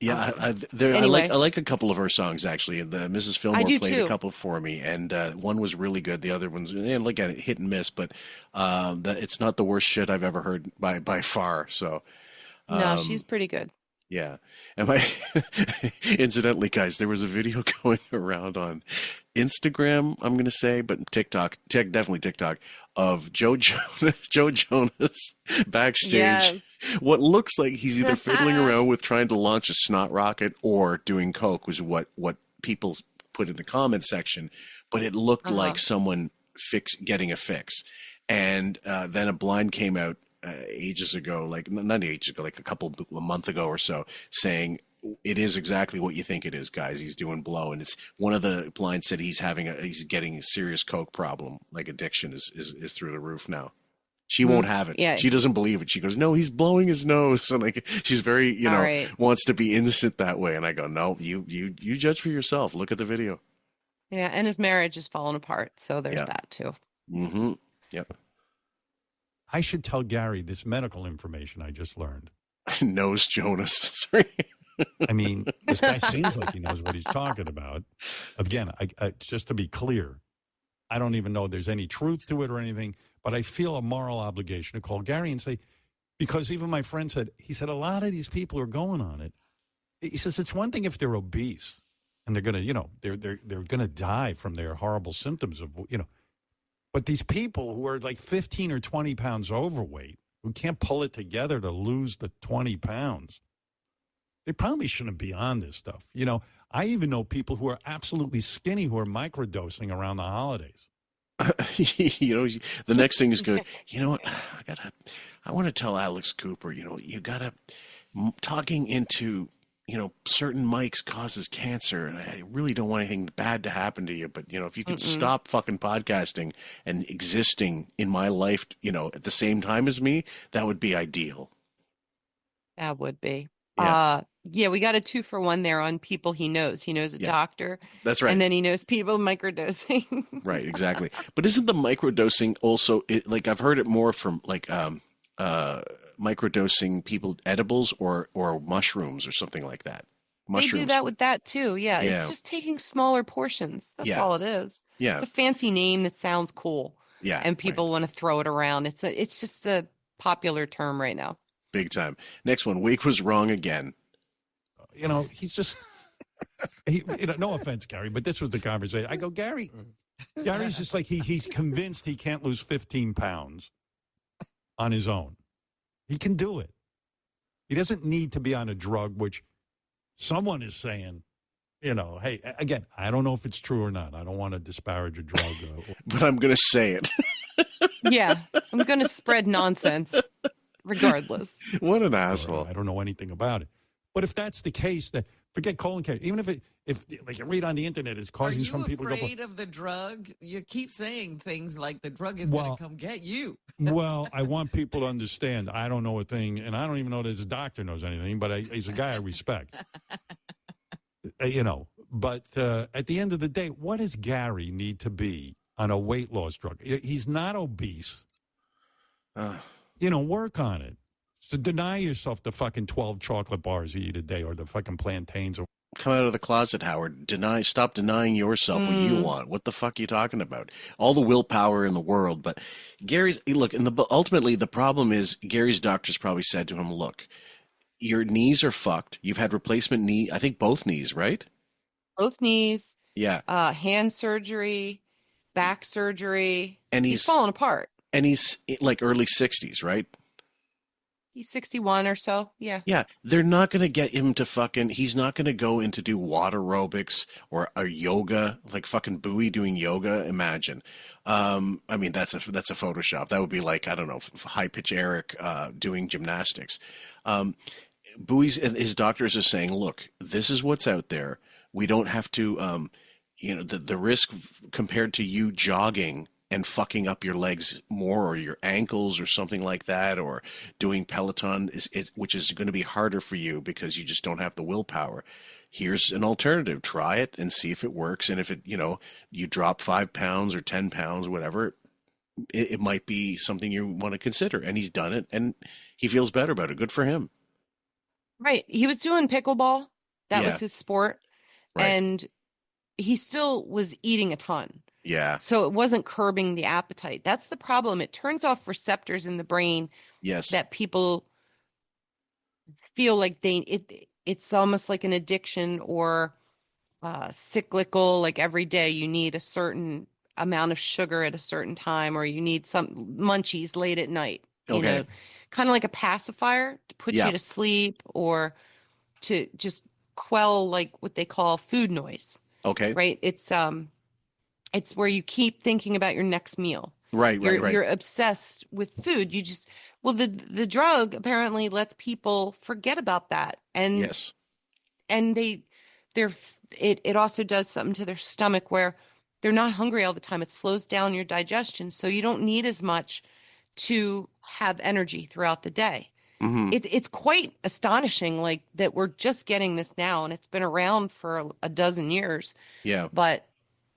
Yeah, anyway. I like a couple of her songs actually. The Mrs. Fillmore played too. a couple for me, and one was really good. The other ones, like hit and miss, but it's not the worst shit I've ever heard by far. So, no, she's pretty good. Yeah, and incidentally, guys, there was a video going around on Instagram, I'm going to say, but TikTok, definitely TikTok, of Joe Jonas backstage. Yes. What looks like he's either fiddling around with trying to launch a snot rocket or doing coke was what people put in the comment section, but it looked like someone getting a fix. And then a blind came out ages ago, like not ages ago, like a month ago or so, saying it is exactly what you think it is, guys. He's doing blow, and it's one of the blinds said he's getting a serious coke problem, like addiction is through the roof now. She won't have it. Yeah. She doesn't believe it. She goes, no, he's blowing his nose, and like she's very wants to be innocent that way. And I go, no, you judge for yourself. Look at the video. Yeah, and his marriage is falling apart, so there's that too. Mm-hmm. Yep. I should tell Gary this medical information I just learned. Knows Jonas. Sorry. I mean, this guy seems like he knows what he's talking about. Again, I just to be clear, I don't even know if there's any truth to it or anything, but I feel a moral obligation to call Gary and say, because even my friend said, a lot of these people are going on it. He says, it's one thing if they're obese and they're going to, they're going to die from their horrible symptoms of, but these people who are like 15 or 20 pounds overweight, who can't pull it together to lose the 20 pounds, they probably shouldn't be on this stuff. I even know people who are absolutely skinny who are microdosing around the holidays. The next thing is good. You know what? I want to tell Alex Cooper, you gotta talking into, certain mics causes cancer, and I really don't want anything bad to happen to you. But, if you could stop fucking podcasting and existing in my life, at the same time as me, that would be ideal. That would be. Yeah. We got a 2-for-1 there on people he knows. He knows a doctor. That's right. And then he knows people microdosing. Right, exactly. But isn't the microdosing also, I've heard it more from microdosing people edibles or mushrooms or something like that. Mushrooms. They do that with that too. Yeah. It's just taking smaller portions. That's all it is. Yeah. It's a fancy name that sounds cool. Yeah. And people want to throw it around. It's just a popular term right now. Big time. Next one. Wake was wrong again. He's just, no offense, Gary, but this was the conversation. I go, Gary's just like, he's convinced he can't lose 15 pounds on his own. He can do it. He doesn't need to be on a drug, which someone is saying, hey, again, I don't know if it's true or not. I don't want to disparage a drug. But I'm going to say it. Yeah. I'm going to spread nonsense regardless. What an asshole. I don't know anything about it. But if that's the case, that forget colon cancer. Even if like you read on the internet, it's causing some people to go. Are you afraid of the drug? You keep saying things like the drug is going to come get you. Well, I want people to understand. I don't know a thing, and I don't even know that his doctor knows anything. But he's a guy I respect. But at the end of the day, what does Gary need to be on a weight loss drug? He's not obese. Work on it. So deny yourself the fucking 12 chocolate bars you eat a day or the fucking plantains. Come out of the closet, Howard. Stop denying yourself what you want. What the fuck are you talking about? All the willpower in the world. But ultimately the problem is Gary's doctors probably said to him, look, your knees are fucked. You've had replacement knee. I think both knees, right? Both knees. Yeah. Hand surgery, back surgery. And he's falling apart. And he's like early 60s, right? He's 61 or so. Yeah. Yeah. They're not going to get him to he's not going to go in to do water aerobics or a yoga, like fucking Bowie doing yoga. Imagine. I mean, that's a Photoshop. That would be like, I don't know, high pitch Eric, doing gymnastics. His doctors are saying, look, this is what's out there. We don't have to, the risk compared to you jogging and fucking up your legs more or your ankles or something like that, or doing Peloton, which is going to be harder for you because you just don't have the willpower. Here's an alternative. Try it and see if it works. And if you drop 5 pounds or 10 pounds, whatever, it might be something you want to consider. And he's done it and he feels better about it. Good for him. Right. He was doing pickleball. That was his sport. Right. And he still was eating a ton. Yeah. So it wasn't curbing the appetite. That's the problem. It turns off receptors in the brain. Yes. That people feel like it's almost like an addiction or cyclical, like every day you need a certain amount of sugar at a certain time, or you need some munchies late at night. Okay. Kind of like a pacifier to put you to sleep or to just quell like what they call food noise. Okay. Right. It's where you keep thinking about your next meal. Right. You're obsessed with food. The drug apparently lets people forget about that. And yes. And it also does something to their stomach where they're not hungry all the time. It slows down your digestion. So you don't need as much to have energy throughout the day. Mm-hmm. It's quite astonishing, like that we're just getting this now, and it's been around for a dozen years. Yeah. But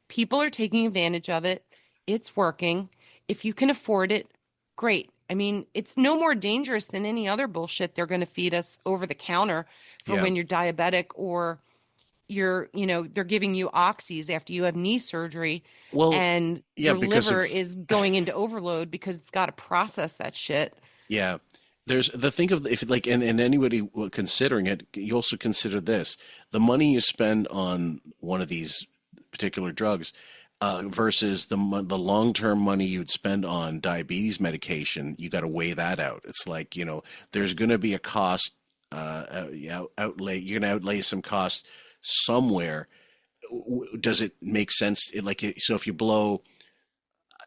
people are taking advantage of it. It's working. If you can afford it, great. I mean, it's no more dangerous than any other bullshit they're going to feed us over the counter for when you're diabetic or they're giving you oxys after you have knee surgery. Well, and your liver is going into overload because it's got to process that shit. Yeah. There's the thing of and anybody considering it, you also consider this: the money you spend on one of these particular drugs versus the long-term money you'd spend on diabetes medication. You got to weigh that out. It's like, there's going to be a cost outlay. You're going to outlay some cost somewhere. Does it make sense? So if you blow,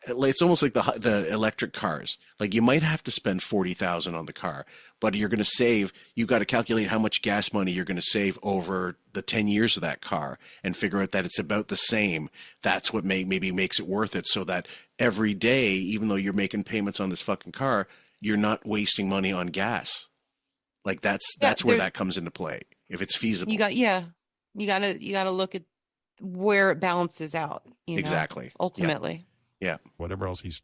it's almost like the electric cars. Like you might have to spend $40,000 on the car, but you're going to save. You got to calculate how much gas money you're going to save over the 10 years of that car, and figure out that it's about the same. That's what maybe makes it worth it. So that every day, even though you're making payments on this fucking car, you're not wasting money on gas. Like that's where that comes into play if it's feasible. You got to look at where it balances out. Exactly. Ultimately. Yeah. Whatever else he's,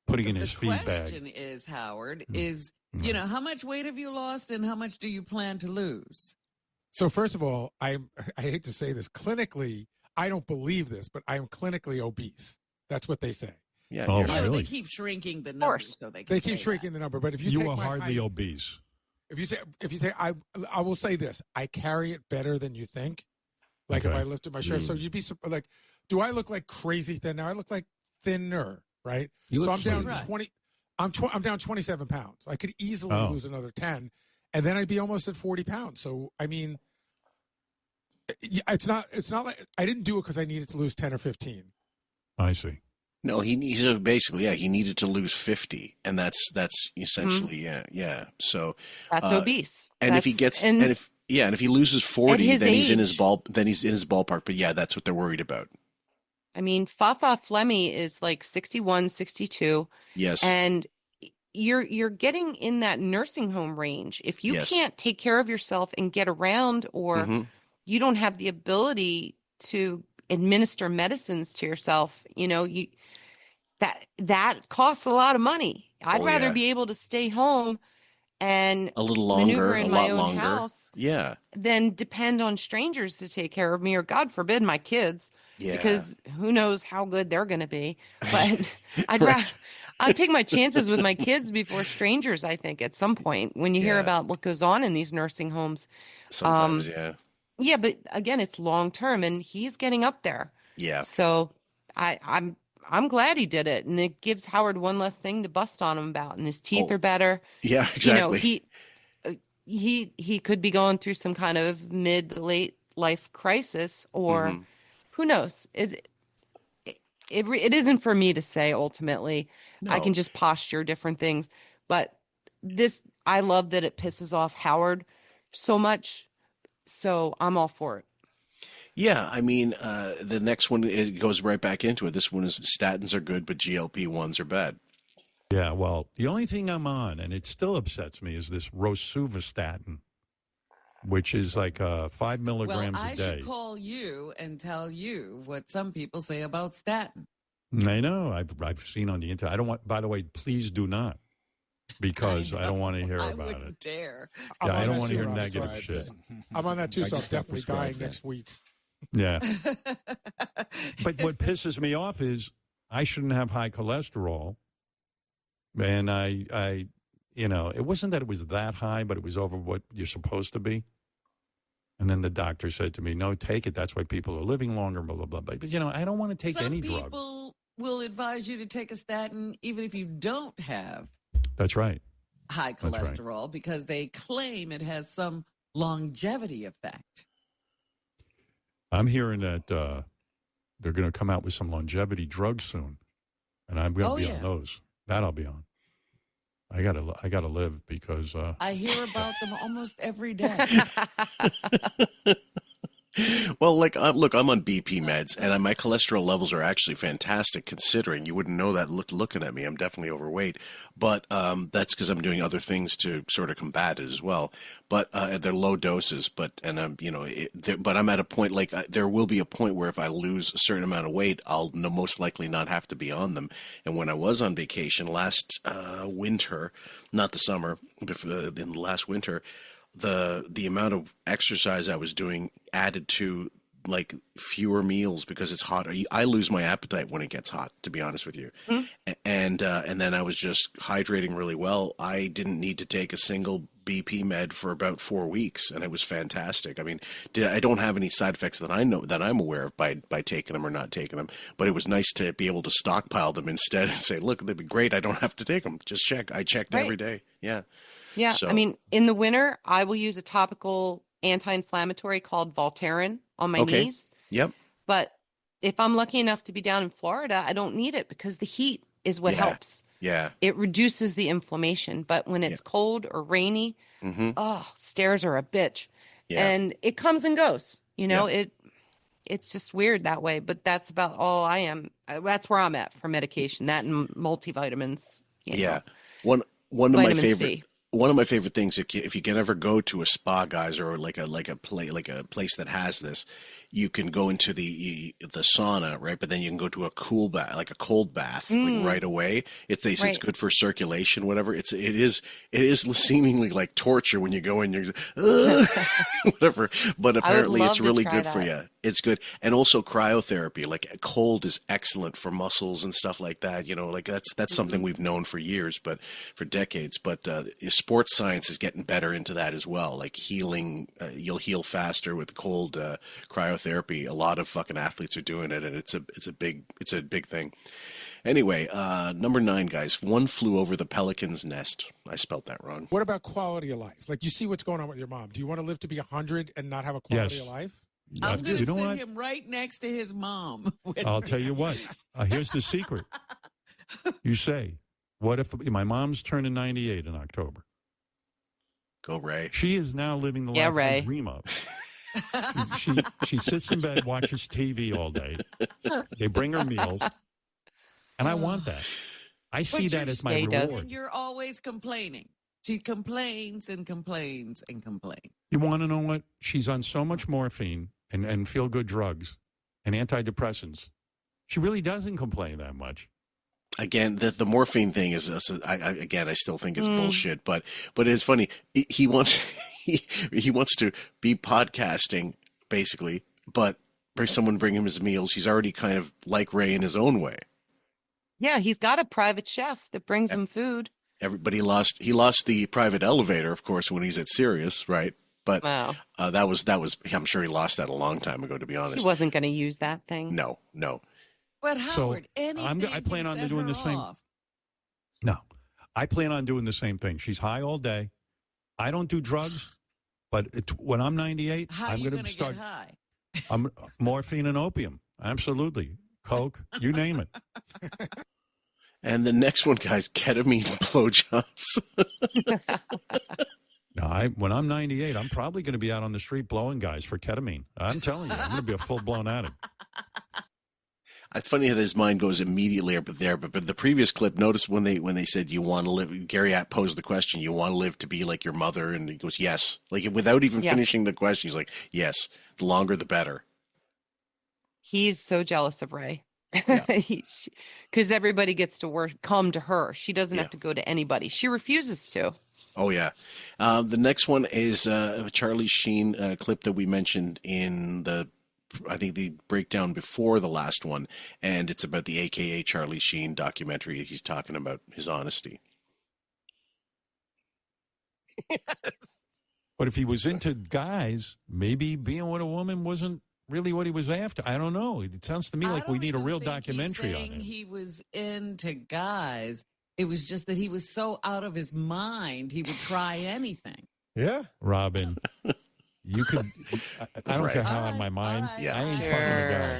putting in his feed bag. The question is, Howard, how much weight have you lost and how much do you plan to lose? So first of all, I hate to say this, clinically, I don't believe this, but I am clinically obese. That's what they say. Yeah. Oh, Yeah, really? they keep shrinking the number so they can They keep say shrinking that. the number, but if you You take are my hardly height, obese. if you say I will say this, I carry it better than you think. Like if Okay. I lifted my shirt, so you'd be like, do I look like crazy thin now? I look like thinner, right? You So look I'm down thin. 20. I'm down 27 pounds. I could easily Oh. lose another 10, and then I'd be almost at 40 pounds. So I mean, it's not like I didn't do it because I needed to lose 10 or 15. I see. No, he needed to lose 50, and that's essentially yeah. So That's obese. And if he gets and if he loses 40, then he's in his ballpark. But yeah, that's what they're worried about. I mean, Fafa Flemmi is like 61, 62. Yes. And you're getting in that nursing home range. If you can't take care of yourself and get around, or you don't have the ability to administer medicines to yourself, that costs a lot of money. I'd rather be able to stay home and a little maneuver longer, in a my lot own longer. house Yeah. than depend on strangers to take care of me, or God forbid my kids, because who knows how good they're going to be. But I'd take my chances with my kids before strangers, I think, at some point, when you hear about what goes on in these nursing homes. Sometimes, yeah. Yeah, but again, it's long term, and he's getting up there. Yeah. So I'm glad he did it, and it gives Howard one less thing to bust on him about, and his teeth are better. Yeah, exactly. He could be going through some kind of mid to late life crisis, or who knows? It isn't for me to say ultimately. No. I can just posture different things, but I love that it pisses off Howard so much, so I'm all for it. Yeah, I mean, the next one, it goes right back into it. This one is statins are good, but GLP-1s are bad. Yeah, well, the only thing I'm on, and it still upsets me, is this rosuvastatin, which is like 5 milligrams a day. I should call you and tell you what some people say about statin. I know. I've seen on the internet. I don't want. By the way, please do not, because I don't want to hear about it. Dare. Yeah, I don't want to hear negative shit. I'm on that too, so I'm definitely dying next week. Yeah. But what pisses me off is I shouldn't have high cholesterol. And I, it wasn't that it was that high, but it was over what you're supposed to be. And then the doctor said to me, no, take it. That's why people are living longer, blah, blah, blah. But, I don't want to take any drug. Some people will advise you to take a statin even if you don't have That's right. high cholesterol, because they claim it has some longevity effect. I'm hearing that they're going to come out with some longevity drugs soon. And I'm going to be on those. That I'll be on. I gotta live because I hear about them almost every day. Well, look, I'm on BP meds, and my cholesterol levels are actually fantastic, considering. You wouldn't know that looking at me. I'm definitely overweight, but that's because I'm doing other things to sort of combat it as well. But they're low doses. But I'm at a point there will be a point where if I lose a certain amount of weight, I'll most likely not have to be on them. And when I was on vacation last winter, not the summer, but in the last winter, the amount of exercise I was doing added to fewer meals because it's hot. I lose my appetite when it gets hot, to be honest with you. And then I was just hydrating really well. I didn't need to take a single BP med for about 4 weeks, and it was fantastic. I mean, I don't have any side effects that I know that I'm aware of by taking them or not taking them. But it was nice to be able to stockpile them instead and say, look, they'd be great. I don't have to take them. Just check. I checked every day. Yeah. Yeah, So, I mean, in the winter, I will use a topical anti-inflammatory called Voltaren on my knees. Yep. But if I'm lucky enough to be down in Florida, I don't need it because the heat is what helps. Yeah. It reduces the inflammation. But when it's cold or rainy, stairs are a bitch. Yeah. And it comes and goes. It's just weird that way. But that's about all I am. That's where I'm at for medication. That and multivitamins. Yeah. One of my Vitamin favorite. C. One of my favorite things, if you can ever go to a spa, guys, or like a place that has this, you can go into the sauna, right? But then you can go to a cool bath, like a cold bath, right away. They say it's good for circulation, whatever. It is seemingly like torture when you go in, you're whatever. But apparently, it's really good for you. It's good, and also cryotherapy. Like cold is excellent for muscles and stuff like that. That's something we've known for years, but for decades. But sports science is getting better into that as well. Like healing, you'll heal faster with cold cryotherapy. A lot of fucking athletes are doing it, and it's a big thing. Anyway, number 9, guys. One flew over the pelican's nest. I spelt that wrong. What about quality of life? Like, you see what's going on with your mom. Do you want to live to be 100 and not have a quality of life? I'm going to sit him right next to his mom. I'll tell you what. Here's the secret. You say, what if my mom's turning 98 in October? Go, Ray. She is now living the life I dream of. She sits in bed, watches TV all day. They bring her meals. And I want that. I see that as my reward. You're always complaining. She complains and complains and complains. You want to know what? She's on so much morphine and feel-good drugs and antidepressants. She really doesn't complain that much. Again, the morphine thing is again, I still think it's bullshit. But it's funny. He wants he wants to be podcasting basically, but someone bring him his meals. He's already kind of like Ray in his own way. Yeah, he's got a private chef that brings him food. Everybody lost. He lost the private elevator, of course, when he's at Sirius, right? But that was. I'm sure he lost that a long time ago. To be honest, he wasn't going to use that thing. No. But Howard, I plan on doing the same. Off. No, I plan on doing the same thing. She's high all day. I don't do drugs, but when I'm 98, I'm going to start. Get high? I'm morphine and opium. Absolutely, coke, you name it. And the next one, guys, ketamine blowjobs. No, when I'm 98, I'm probably going to be out on the street blowing guys for ketamine. I'm telling you, I'm going to be a full-blown addict. It's funny that his mind goes immediately up there, but the previous clip, notice when they said you want to live, Gary posed the question, you want to live to be like your mother, and he goes, yes. Like without even finishing the question, he's like, yes, the longer the better. He's so jealous of Ray. Because everybody gets to come to her. She doesn't have to go to anybody. She refuses to. Oh, yeah. The next one is a Charlie Sheen clip that we mentioned in I think the breakdown before the last one, and it's about the AKA Charlie Sheen documentary. He's talking about his honesty. But if he was into guys, maybe being with a woman wasn't really what he was after. I don't know. It sounds to me like we need a real documentary on him. He was into guys. It was just that he was so out of his mind, he would try anything. Yeah. Robin, you could. I don't care how on my mind. I ain't fucking a guy.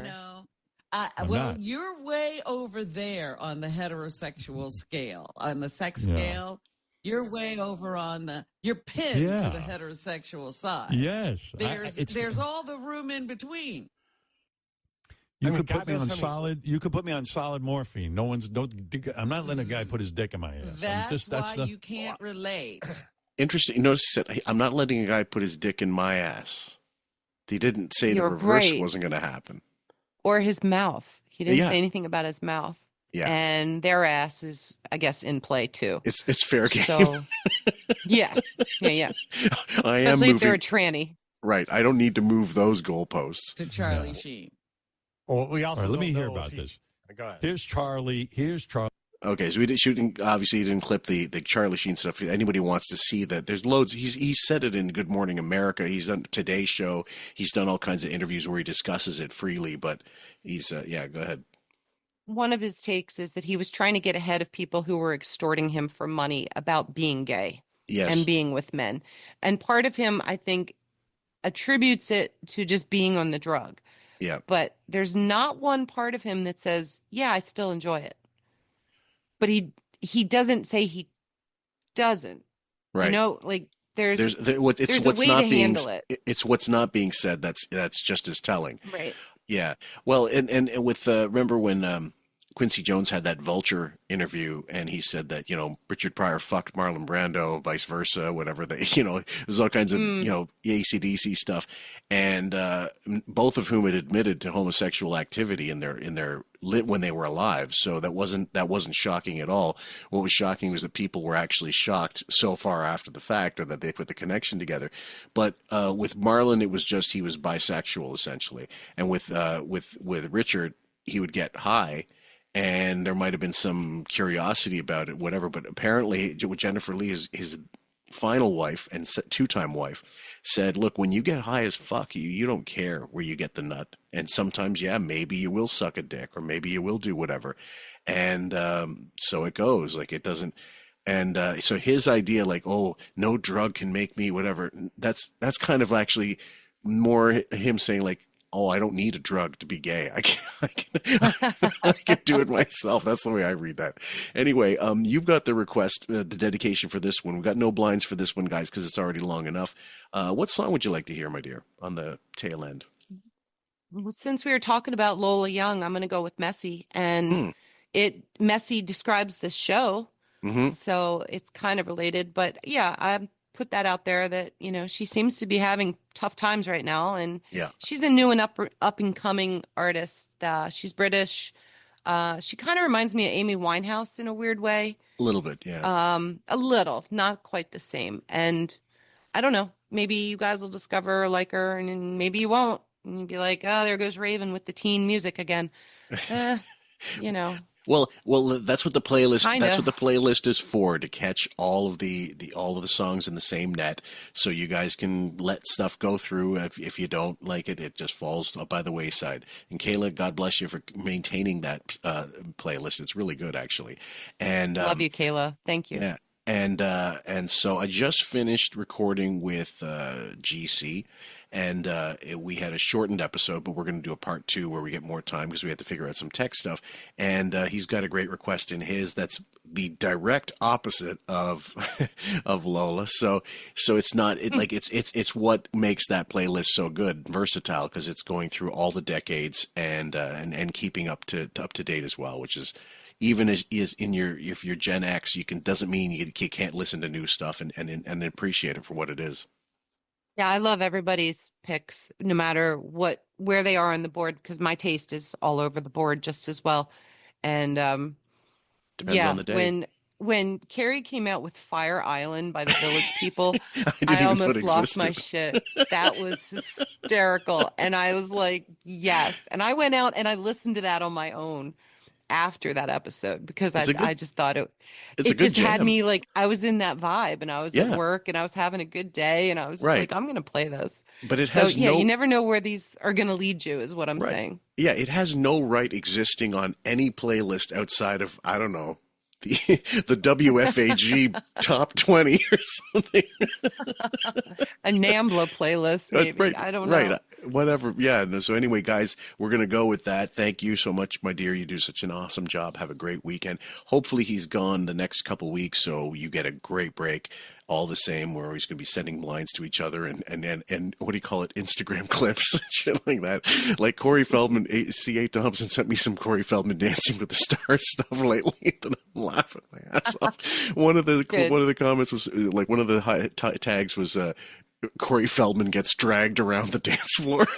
I know. Well, you're way over there on the heterosexual scale, on the sex scale. You're way over on you're pinned to the heterosexual side. Yes. There's all the room in between. You could put me on solid. You could put me on solid morphine. I'm not letting a guy put his dick in my ass. That's why you can't relate. Interesting. Notice he said, I'm not letting a guy put his dick in my ass. He didn't say the reverse wasn't going to happen. Or his mouth. He didn't say anything about his mouth. Yeah. And their ass is, I guess, in play, too. It's fair game. So, yeah. Especially if they're a tranny. Right. I don't need to move those goalposts. To Charlie Sheen. Well, we also let me hear about this. Go ahead. Here's Charlie. Okay, so we did shooting. Obviously, he didn't clip the Charlie Sheen stuff. Anybody wants to see that? There's loads. He's said it in Good Morning America. He's done Today Show. He's done all kinds of interviews where he discusses it freely. But he's go ahead. One of his takes is that he was trying to get ahead of people who were extorting him for money about being gay and being with men. And part of him, I think, attributes it to just being on the drug. Yeah. But there's not one part of him that says, yeah, I still enjoy it. But he doesn't say he doesn't. Right. You know, like there's a what's way not to being, handle it. It's what's not being said that's just as telling. Right. Yeah. Well, and with remember when Quincy Jones had that Vulture interview, and he said that, Richard Pryor fucked Marlon Brando, vice versa, whatever there's all kinds of, AC/DC stuff. And both of whom had admitted to homosexual activity in their when they were alive. So that wasn't shocking at all. What was shocking was that people were actually shocked so far after the fact, or that they put the connection together. But with Marlon, it was just, he was bisexual essentially. And with Richard, he would get high, and there might have been some curiosity about it, whatever. But apparently, Jennifer Lee, his final wife and two-time wife, said, look, when you get high as fuck, you don't care where you get the nut. And sometimes, maybe you will suck a dick, or maybe you will do whatever. And so it goes. Like, it doesn't. And so his idea, like, oh, no drug can make me whatever, that's kind of actually more him saying, like, oh, I don't need a drug to be gay. I can do it myself. That's the way I read that. Anyway, you've got the request, the dedication for this one. We've got no blinds for this one, guys, because it's already long enough. What song would you like to hear, my dear, on the tail end? Well, since we were talking about Lola Young, I'm going to go with Messy. And Messy describes this show. Mm-hmm. So it's kind of related. But yeah, I put that out there that, she seems to be having tough times right now. And she's a new and up and coming artist. She's British. She kind of reminds me of Amy Winehouse in a weird way. A little bit, yeah. A little, not quite the same. And I don't know, maybe you guys will discover or like her, and then maybe you won't. And you'll be like, oh, there goes Raven with the teen music again. You know. Well, that's what the playlist. Kinda. That's what the playlist is for, to catch all of the songs in the same net, so you guys can let stuff go through. If you don't like it, it just falls by the wayside. And Kayla, God bless you for maintaining that playlist. It's really good, actually. And Love you, Kayla. Thank you. Yeah. And so I just finished recording with GC, and we had a shortened episode, but we're going to do a part 2 where we get more time because we had to figure out some tech stuff. And he's got a great request in his that's the direct opposite of of Lola. So it's not it's what makes that playlist so good, versatile, because it's going through all the decades and keeping up to date as well, which is. Even as in if you're Gen X, doesn't mean you can't listen to new stuff and appreciate it for what it is. Yeah, I love everybody's picks, no matter where they are on the board, because my taste is all over the board just as well. And Depends on the day. When Carrie came out with Fire Island by the Village People, I almost lost my shit. That was hysterical, and I was like, yes. And I went out and I listened to that on my own after that episode, because I just thought it just had me like, I was in that vibe, and I was at work and I was having a good day, and I was like, I'm going to play this. But it has you never know where these are going to lead you, is what I'm saying. Yeah, it has no right existing on any playlist outside of, I don't know, the WFAG top 20 or something. A NAMBLA playlist, maybe. Right, I don't know. Right. Whatever. Yeah. No, so anyway, guys, we're going to go with that. Thank you so much, my dear. You do such an awesome job. Have a great weekend. Hopefully he's gone the next couple weeks, so you get a great break. All the same, we're always going to be sending lines to each other and what do you call it? Instagram clips, shit like that. Like Corey Feldman, C.A. Thompson sent me some Corey Feldman Dancing with the Stars stuff lately. And I'm laughing my ass off. One of the comments was like, one of the tags was, Corey Feldman gets dragged around the dance floor.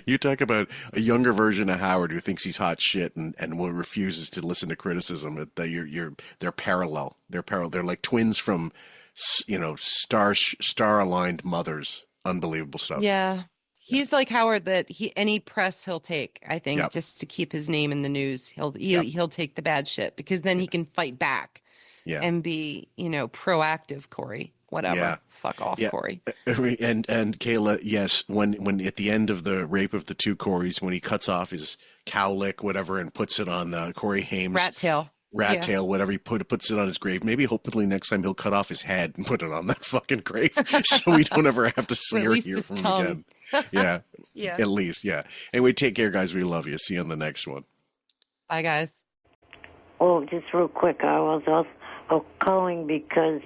You talk about a younger version of Howard who thinks he's hot shit and refuses to listen to criticism. They're parallel. They're like twins from, star aligned mothers. Unbelievable stuff. Yeah. He's like Howard, that any press he'll take, I think, just to keep his name in the news. He'll take the bad shit, because then he can fight back. Yeah. And be, proactive, Corey. Whatever. Yeah. Fuck off, Corey. And Kayla, yes, when at the end of the Rape of the Two Corys, when he cuts off his cowlick, whatever, and puts it on Corey Haim's rat tail, whatever, he puts it on his grave. Maybe hopefully next time he'll cut off his head and put it on that fucking grave, so we don't ever have to see or hear from him again. Yeah. Yeah. At least, yeah. Anyway, take care, guys. We love you. See you on the next one. Bye, guys. Well, just real quick, I was also calling because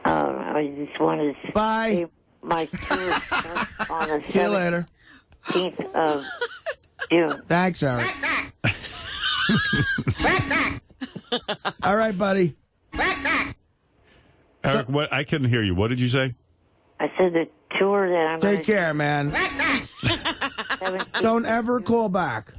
I just wanted to say my tour starts on the 17th of June. Thanks, Eric. All right, buddy. Eric, what? I couldn't hear you. What did you say? I said the tour that I'm Take care, man. Don't ever call back.